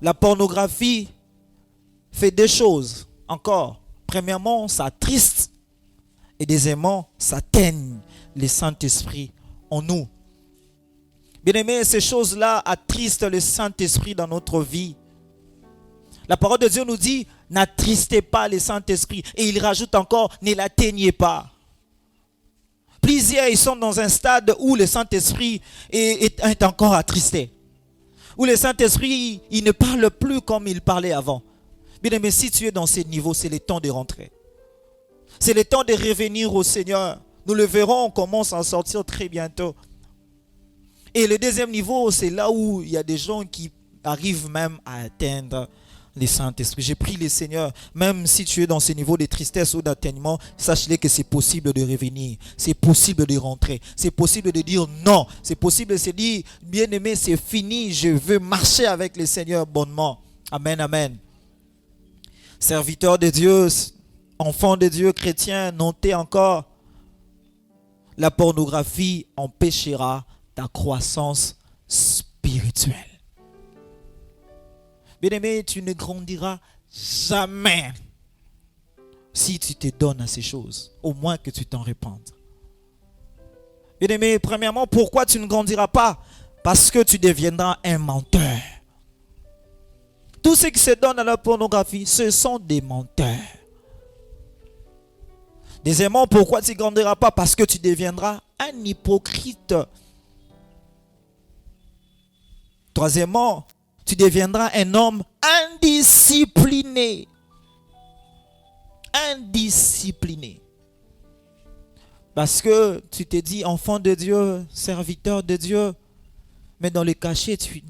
la pornographie fait deux choses encore. Premièrement, ça attriste. Et deuxièmement, ça teigne le Saint-Esprit en nous. Bien-aimés, ces choses-là attristent le Saint-Esprit dans notre vie. La parole de Dieu nous dit, n'attristez pas le Saint-Esprit. Et il rajoute encore, ne l'atteignez pas. Plusieurs, ils sont dans un stade où le Saint-Esprit est encore attristé. Où le Saint-Esprit, il ne parle plus comme il parlait avant. Bien-aimés, si tu es dans ces niveaux, c'est le temps de rentrer. C'est le temps de revenir au Seigneur. Nous le verrons, on commence à en sortir très bientôt. Et le deuxième niveau, c'est là où il y a des gens qui arrivent même à atteindre le Saint-Esprit. J'ai prié le Seigneur, même si tu es dans ce niveau de tristesse ou d'atteignement, sache-le que c'est possible de revenir. C'est possible de rentrer. C'est possible de dire non. C'est possible de se dire, bien-aimé, c'est fini. Je veux marcher avec le Seigneur bonnement. Amen, amen. Serviteur de Dieu, enfant de Dieu, chrétien, notez encore, la pornographie empêchera ta croissance spirituelle. Bien-aimé, tu ne grandiras jamais si tu te donnes à ces choses, au moins que tu t'en répandes. Bien-aimé, premièrement, pourquoi tu ne grandiras pas? Parce que tu deviendras un menteur. Tous ceux qui se donnent à la pornographie, ce sont des menteurs. Deuxièmement, pourquoi tu ne grandiras pas? Parce que tu deviendras un hypocrite. Troisièmement, tu deviendras un homme indiscipliné. Indiscipliné. Parce que tu te dis enfant de Dieu, serviteur de Dieu, mais dans le cachet, tu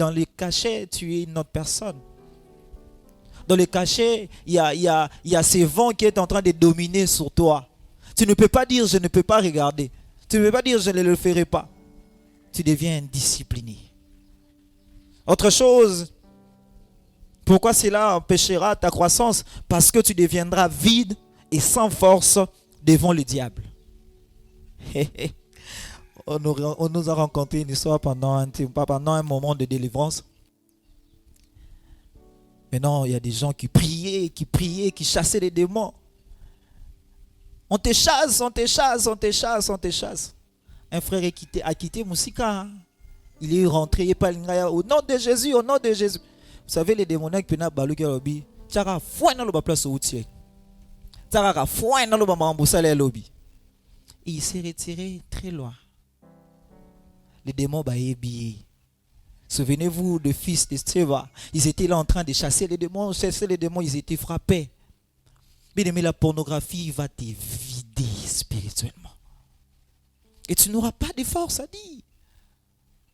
es une autre personne. Dans le cachet, il y a ce vent qui est en train de dominer sur toi. Tu ne peux pas dire je ne peux pas regarder. Tu ne peux pas dire je ne le ferai pas. Tu deviens indiscipliné. Autre chose, pourquoi cela empêchera ta croissance? Parce que tu deviendras vide et sans force devant le diable. On nous a rencontré une histoire pendant un moment de délivrance. Maintenant, il y a des gens qui priaient, qui chassaient les démons. On te chasse, on te chasse, on te chasse, on te chasse. Un frère a quitté Moussika. Il est rentré, au nom de Jésus, au nom de Jésus. Vous savez, les démoniaques qui ont été lobby, tchara fouin dans le place où tu es. Tchara fouin dans le bamboussale lobby. Il s'est retiré très loin. Les démons baïbillés. Souvenez-vous de fils de Stéva. Ils étaient là en train de chasser les démons, ils étaient frappés. Bien aimé, la pornographie va te vider spirituellement. Et tu n'auras pas de force à dire.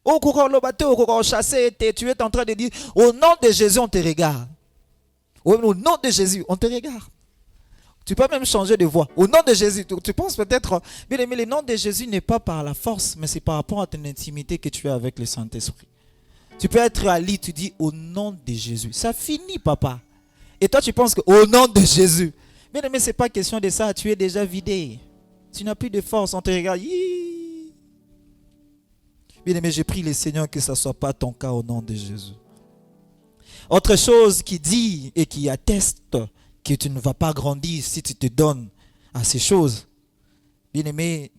Au courant le bateau, au courant chassé, tu es en train de dire, au nom de Jésus, on te regarde. Au nom de Jésus, on te regarde. Tu peux même changer de voix. Au nom de Jésus, tu penses peut-être, bien aimé, le nom de Jésus n'est pas par la force, mais c'est par rapport à ton intimité que tu as avec le Saint-Esprit. Tu peux être à lit, tu dis au nom de Jésus. Ça finit, papa. Et toi, tu penses qu'au nom de Jésus. Bien aimé, ce n'est pas question de ça. Tu es déjà vidé. Tu n'as plus de force. On te regarde. Bien aimé, je prie le Seigneur que ce ne soit pas ton cas au nom de Jésus. Autre chose qui dit et qui atteste que tu ne vas pas grandir si tu te donnes à ces choses. Bien aimé,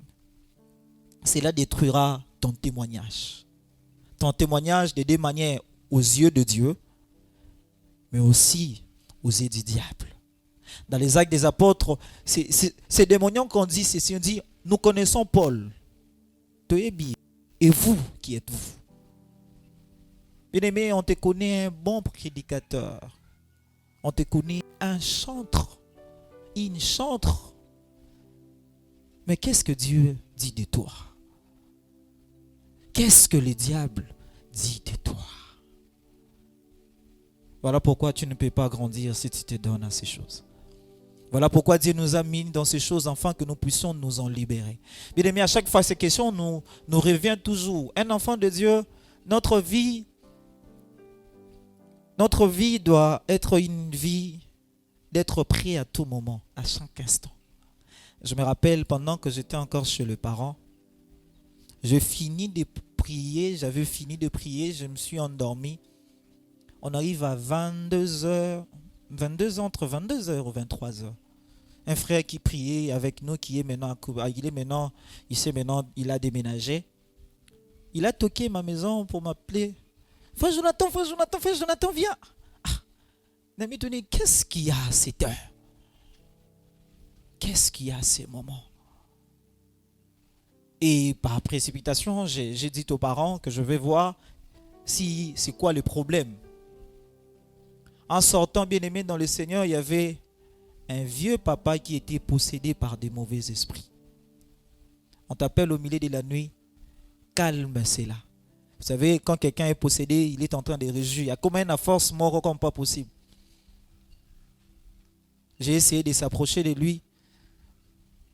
cela détruira ton témoignage. Ton témoignage de deux manières, aux yeux de Dieu, mais aussi aux yeux du diable. Dans les Actes des Apôtres, c'est des moignons qu'on dit ceci, on dit, nous connaissons Paul, et vous, qui êtes-vous? Bien-aimé, on te connaît un bon prédicateur, on te connaît un chantre, une chantre, mais qu'est-ce que Dieu dit de toi? Qu'est-ce que le diable dit de toi? Voilà pourquoi tu ne peux pas grandir si tu te donnes à ces choses. Voilà pourquoi Dieu nous a mis dans ces choses afin que nous puissions nous en libérer. Bien aimé, à chaque fois ces questions nous reviennent toujours. Un enfant de Dieu, notre vie doit être une vie d'être prêt à tout moment, à chaque instant. Je me rappelle pendant que j'étais encore chez les parents, j'ai fini de prier, je me suis endormi. On arrive à 22h, entre 22h ou 23h. Un frère qui priait avec nous, qui est maintenant à Cuba, il a déménagé. Il a toqué ma maison pour m'appeler. Frère Jonathan, viens. Qu'est-ce qu'il y a à cette heure? Qu'est-ce qu'il y a à ces moments? Et par précipitation, j'ai dit aux parents que je vais voir si c'est quoi le problème. En sortant, bien aimé dans le Seigneur, il y avait un vieux papa qui était possédé par des mauvais esprits. On t'appelle au milieu de la nuit, calme, c'est là. Vous savez, quand quelqu'un est possédé, il est en train de réjouir. Il y a comme une force mort comme pas possible. J'ai essayé de s'approcher de lui.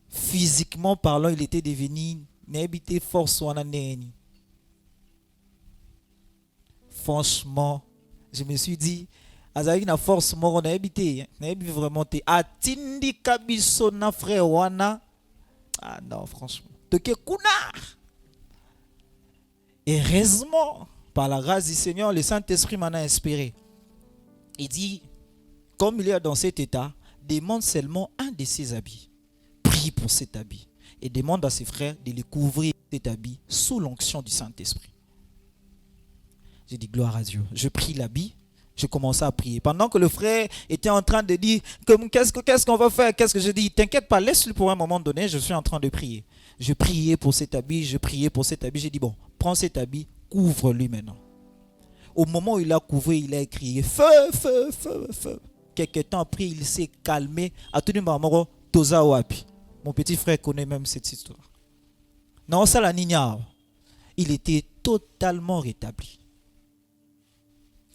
Physiquement parlant, il était devenu n'habité force ou ananeni. Franchement, je me suis dit, Azaï na force mort on a habité, vraiment te atindi kabiso na frère wana. Ah non, franchement. Toke kuna. Et heureusement, par la grâce du Seigneur, le Saint-Esprit m'en a inspiré. Il dit, comme il est dans cet état, demande seulement un de ses habits. Prie pour cet habit. Et demande à ses frères de les couvrir cet habit sous l'onction du Saint-Esprit. J'ai dit gloire à Dieu. Je prie l'habit. Je commençais à prier. Pendant que le frère était en train de dire qu'est-ce qu'on va faire, qu'est-ce que je dis, t'inquiète pas, laisse-le pour un moment donné, je suis en train de prier. Je priais pour cet habit, j'ai dit bon, prends cet habit, couvre-lui maintenant. Au moment où il a couvert, il a crié feu, feu, feu, feu. Quelque temps après, il s'est calmé. À tout le monde, Toza Wapi. Mon petit frère connaît même cette histoire. Non, ça la n'ignore. Il était totalement rétabli.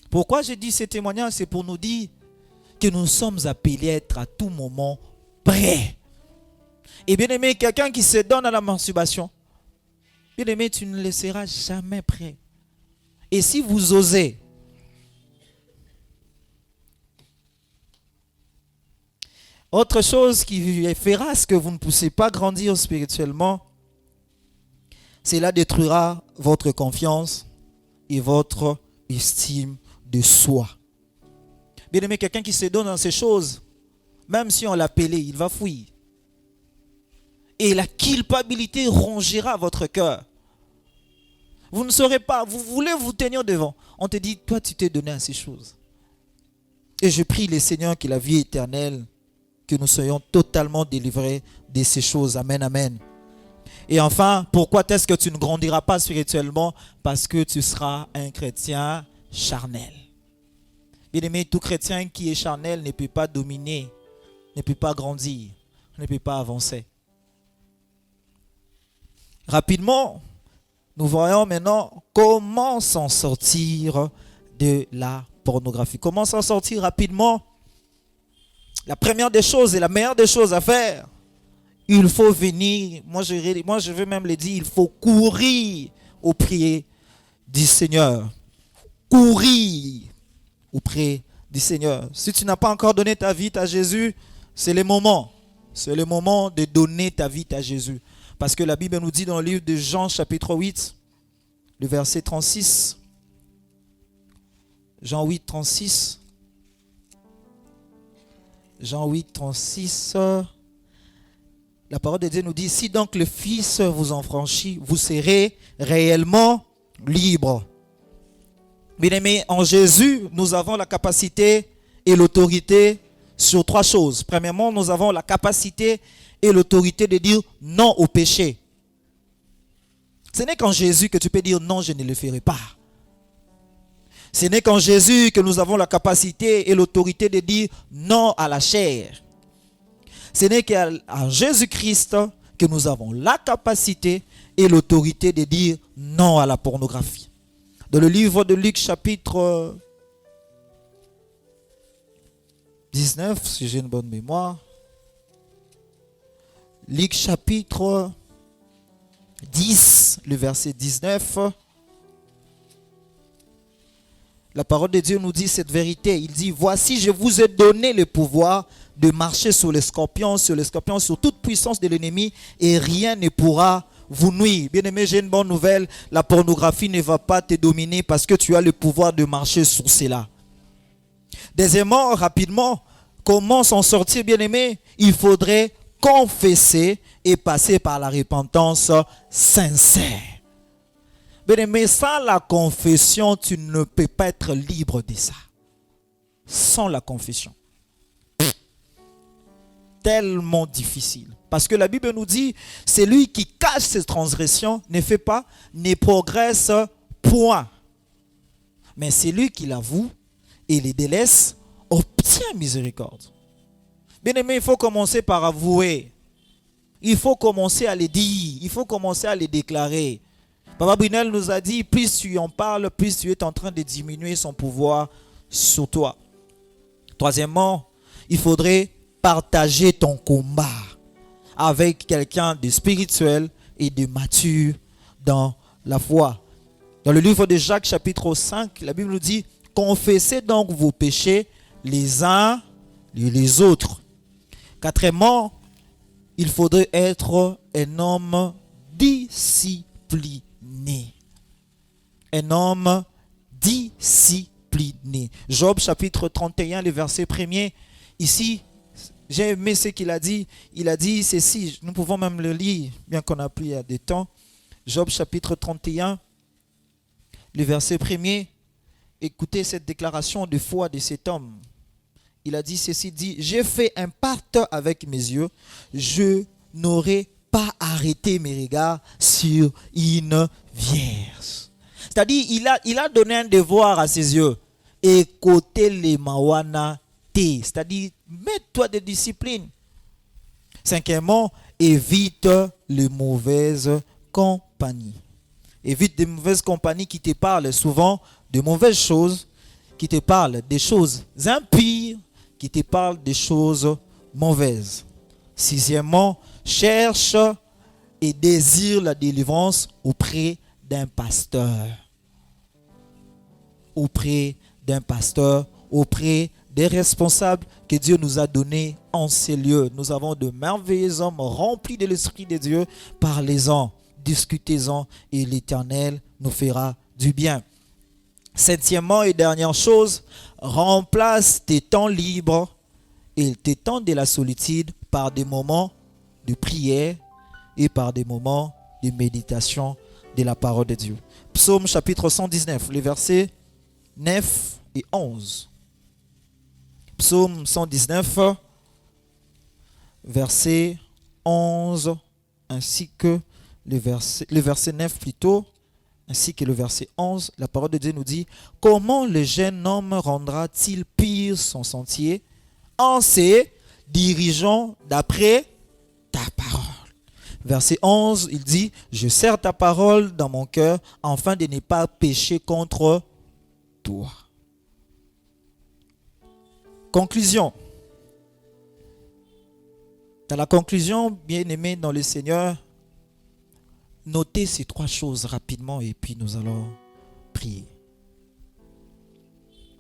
Pourquoi je dis ce témoignage? C'est pour nous dire que nous sommes appelés à être à tout moment prêts. Et bien aimé, quelqu'un qui se donne à la masturbation, bien aimé, tu ne le seras jamais prêt. Et si vous osez, autre chose qui fera ce que vous ne poussez pas grandir spirituellement, cela détruira votre confiance et votre estime de soi. Bien aimé, quelqu'un qui se donne dans ces choses, même si on l'appelait, il va fuir. Et la culpabilité rongera votre cœur. Vous ne saurez pas, vous voulez vous tenir devant. On te dit, toi tu t'es donné à ces choses. Et je prie le Seigneur que la vie éternelle, que nous soyons totalement délivrés de ces choses. Amen, amen. Et enfin, pourquoi est-ce que tu ne grandiras pas spirituellement? Parce que tu seras un chrétien charnel. Bien aimé, tout chrétien qui est charnel ne peut pas dominer, ne peut pas grandir, ne peut pas avancer. Rapidement, nous voyons maintenant comment s'en sortir de la pornographie. Comment s'en sortir rapidement? La première des choses et la meilleure des choses à faire, il faut venir, moi je veux même le dire, il faut courir auprès du Seigneur. Courir auprès du Seigneur. Si tu n'as pas encore donné ta vie à Jésus, c'est le moment. C'est le moment de donner ta vie à Jésus. Parce que la Bible nous dit dans le livre de Jean chapitre 8, le verset 36. Jean 8, 36. Jean 8, 36. La parole de Dieu nous dit, si donc le Fils vous en franchit, vous serez réellement libre. Bien-aimés, en Jésus, nous avons la capacité et l'autorité sur trois choses. Premièrement, nous avons la capacité et l'autorité de dire non au péché. Ce n'est qu'en Jésus que tu peux dire non, je ne le ferai pas. Ce n'est qu'en Jésus que nous avons la capacité et l'autorité de dire non à la chair. Ce n'est qu'en Jésus-Christ que nous avons la capacité et l'autorité de dire non à la pornographie. Dans le livre de Luc chapitre 19, si j'ai une bonne mémoire. Luc chapitre 10, le verset 19. La parole de Dieu nous dit cette vérité. Il dit, voici, je vous ai donné le pouvoir de marcher sur les scorpions, sur toute puissance de l'ennemi, et rien ne pourra vous nuire. Bien-aimé, j'ai une bonne nouvelle. La pornographie ne va pas te dominer parce que tu as le pouvoir de marcher sur cela. Deuxièmement, rapidement, comment s'en sortir, bien-aimé? Il faudrait confesser et passer par la repentance sincère. Bien-aimé, sans la confession, tu ne peux pas être libre de ça. Sans la confession. Tellement difficile. Parce que la Bible nous dit, c'est lui qui cache ses transgressions, ne progresse point. Mais c'est lui qui l'avoue et les délaisse, obtient miséricorde. Bien-aimé, il faut commencer par avouer. Il faut commencer à les dire. Il faut commencer à les déclarer. Papa Brunel nous a dit, plus tu en parles, plus tu es en train de diminuer son pouvoir sur toi. Troisièmement, il faudrait partager ton combat avec quelqu'un de spirituel et de mature dans la foi. Dans le livre de Jacques chapitre 5, la Bible nous dit, confessez donc vos péchés les uns et les autres. Quatrièmement, il faudrait être un homme discipliné. Un homme discipliné. Job chapitre 31, le verset 1er. Ici, j'ai aimé ce qu'il a dit. Il a dit ceci, nous pouvons même le lire, bien qu'on a pris des temps. Job chapitre 31, le verset 1er. Écoutez cette déclaration de foi de cet homme. Il a dit ceci, dit, j'ai fait un pacte avec mes yeux, je n'aurai pas arrêté mes regards sur une vierge. C'est-à-dire, il a donné un devoir à ses yeux. Écoutez les mawana té. C'est-à-dire, mets-toi de discipline. Cinquièmement, évite les mauvaises compagnies. Évite des mauvaises compagnies qui te parlent souvent de mauvaises choses, qui te parlent des choses impures, qui te parlent des choses mauvaises. Sixièmement, cherche et désire la délivrance auprès d'un pasteur. Auprès d'un pasteur, auprès des responsables que Dieu nous a donnés en ces lieux. Nous avons de merveilleux hommes remplis de l'Esprit de Dieu. Parlez-en, discutez-en et l'Éternel nous fera du bien. Septièmement et dernière chose, remplace tes temps libres et tes temps de la solitude par des moments de prière et par des moments de méditation de la parole de Dieu. Psaume chapitre 119, les versets 9 et 11. Psaume 119, verset 11, ainsi que le verset 9 plutôt, ainsi que le verset 11, la parole de Dieu nous dit, « Comment le jeune homme rendra-t-il pire son sentier en se dirigeant d'après ta parole ?» Verset 11, il dit, je serre ta parole dans mon cœur afin de ne pas pécher contre toi. Conclusion. Dans la conclusion, bien-aimés dans le Seigneur, notez ces 3 choses rapidement et puis nous allons prier.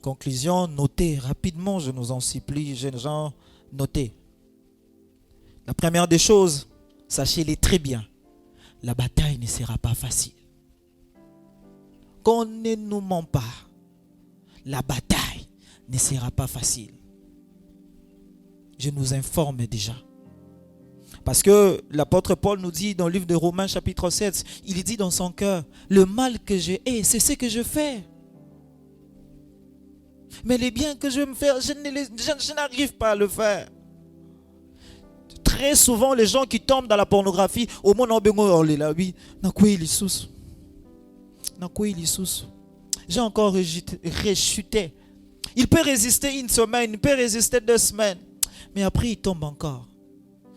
Conclusion, notez rapidement, je nous en supplie, jeunes gens, notez. La première des choses, sachez-les très bien, la bataille ne sera pas facile. Qu'on ne nous ment pas, la bataille ne sera pas facile. Je nous informe déjà. Parce que l'apôtre Paul nous dit dans le livre de Romains chapitre 7, il dit dans son cœur, le mal que j'ai, c'est ce que je fais. Mais les biens que je veux me faire, je n'arrive pas à le faire. Très souvent, les gens qui tombent dans la pornographie, au monde j'ai encore rechuté. Il peut résister une semaine, il peut résister 2 semaines, mais après il tombe encore.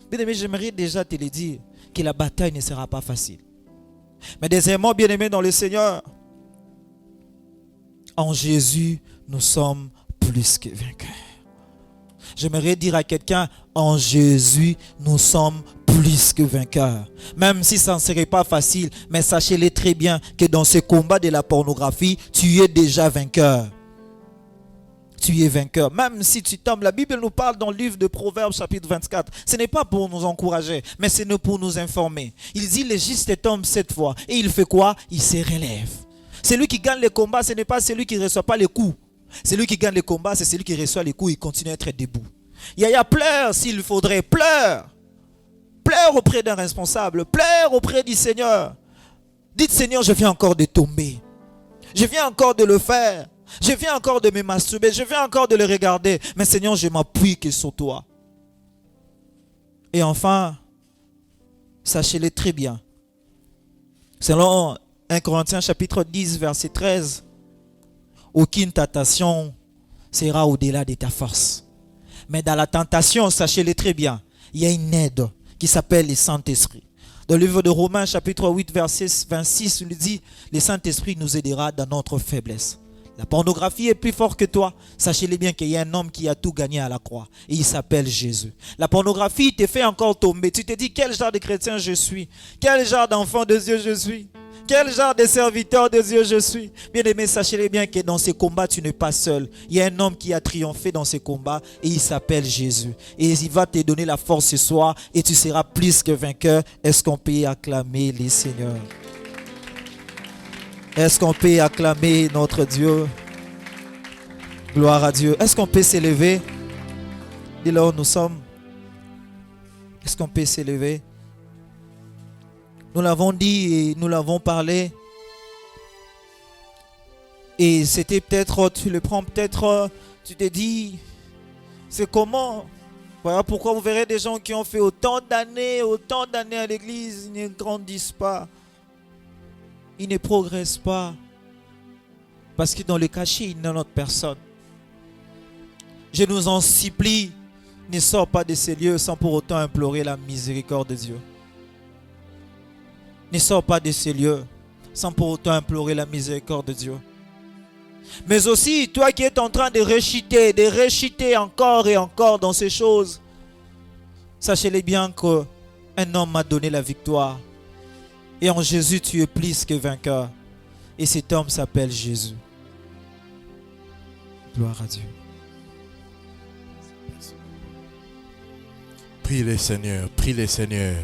Bien-aimé, j'aimerais déjà te le dire que la bataille ne sera pas facile. Mais deuxièmement, bien-aimé dans le Seigneur, en Jésus, nous sommes plus que vainqueurs. J'aimerais dire à quelqu'un, en Jésus, nous sommes plus que vainqueurs. Même si ça ne serait pas facile, mais sachez-le très bien que dans ce combat de la pornographie, tu es déjà vainqueur. Tu es vainqueur. Même si tu tombes, la Bible nous parle dans le livre de Proverbes chapitre 24. Ce n'est pas pour nous encourager, mais c'est pour nous informer. Il dit, le juste tombe 7 fois. Et il fait quoi? Il se relève. Celui qui gagne le combat, ce n'est pas celui qui ne reçoit pas les coups. Celui qui gagne le combat, c'est celui qui reçoit les coups et continue à être debout. Yaya, pleure s'il faudrait, pleure. Pleure auprès d'un responsable, pleure auprès du Seigneur. Dites, Seigneur, je viens encore de tomber. Je viens encore de le faire. Je viens encore de me masturber, je viens encore de le regarder. Mais Seigneur, je m'appuie que sur toi. Et enfin, sachez-le très bien. Selon 1 Corinthiens chapitre 10, verset 13, aucune tentation sera au-delà de ta force. Mais dans la tentation, sachez-le très bien, il y a une aide qui s'appelle le Saint-Esprit. Dans le livre de Romains chapitre 8, verset 26, il dit, le Saint-Esprit nous aidera dans notre faiblesse. La pornographie est plus forte que toi. Sachez-le bien qu'il y a un homme qui a tout gagné à la croix. Et il s'appelle Jésus. La pornographie te fait encore tomber. Tu te dis quel genre de chrétien je suis. Quel genre d'enfant de Dieu je suis. Quel genre de serviteur de Dieu je suis. Bien aimé, sachez-le bien que dans ces combats, tu n'es pas seul. Il y a un homme qui a triomphé dans ces combats. Et il s'appelle Jésus. Et il va te donner la force ce soir. Et tu seras plus que vainqueur. Est-ce qu'on peut acclamer les seigneurs? Est-ce qu'on peut acclamer notre Dieu? Gloire à Dieu. Est-ce qu'on peut s'élever? Et là où nous sommes. Est-ce qu'on peut s'élever? Nous l'avons dit et nous l'avons parlé. Et c'était peut-être, tu le prends peut-être, tu te dis, c'est comment? Voilà pourquoi vous verrez des gens qui ont fait autant d'années à l'église, ils ne grandissent pas. Ils ne progressent pas. Parce que dans le cachet, il n'y a notre personne. Je nous en supplie, ne sors pas de ces lieux sans pour autant implorer la miséricorde de Dieu. Ne sors pas de ces lieux sans pour autant implorer la miséricorde de Dieu. Mais aussi, toi qui es en train de rechuter encore et encore dans ces choses, sachez-le bien qu'un homme m'a donné la victoire. Et en Jésus, tu es plus que vainqueur. Et cet homme s'appelle Jésus. Gloire à Dieu. Prie le Seigneur, prie le Seigneur.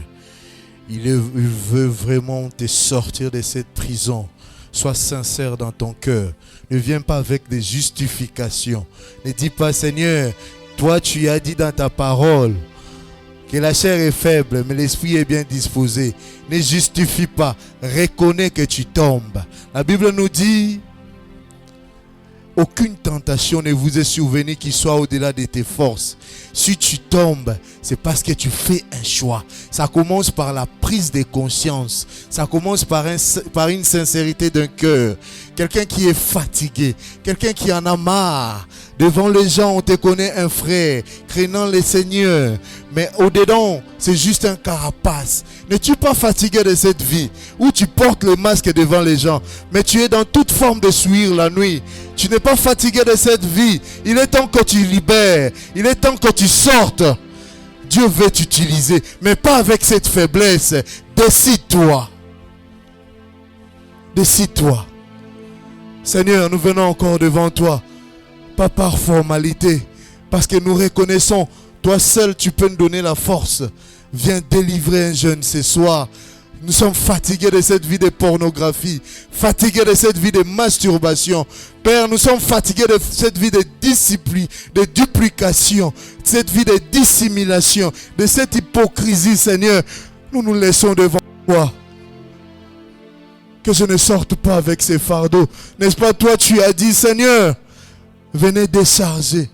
Il veut vraiment te sortir de cette prison. Sois sincère dans ton cœur. Ne viens pas avec des justifications. Ne dis pas, Seigneur, toi tu as dit dans ta parole que la chair est faible, mais l'esprit est bien disposé. Ne justifie pas. Reconnais que tu tombes. La Bible nous dit, aucune tentation ne vous est survenue qui soit au-delà de tes forces. Si tu tombes, c'est parce que tu fais un choix. Ça commence par la prise de conscience. Ça commence par une sincérité d'un cœur. quelqu'un qui est fatigué, quelqu'un qui en a marre. Devant les gens, on te connaît un frère, craignant le Seigneur. Mais au-dedans, c'est juste un carapace. N'es-tu pas fatigué de cette vie où tu portes le masque devant les gens, mais tu es dans toute forme de souillure la nuit? Tu n'es pas fatigué de cette vie. Il est temps que tu libères. Il est temps que tu sortes. Dieu veut t'utiliser, mais pas avec cette faiblesse. Décide-toi. Décide-toi. Seigneur, nous venons encore devant toi. Pas par formalité, parce que nous reconnaissons, toi seul tu peux nous donner la force. Viens délivrer un jeune ce soir. Nous sommes fatigués de cette vie de pornographie, fatigués de cette vie de masturbation. Père, nous sommes fatigués de cette vie de discipline, de duplication, de cette vie de dissimulation, de cette hypocrisie, Seigneur. Nous nous laissons devant toi. Que je ne sorte pas avec ces fardeaux. N'est-ce pas, toi tu as dit, Seigneur, venez décharger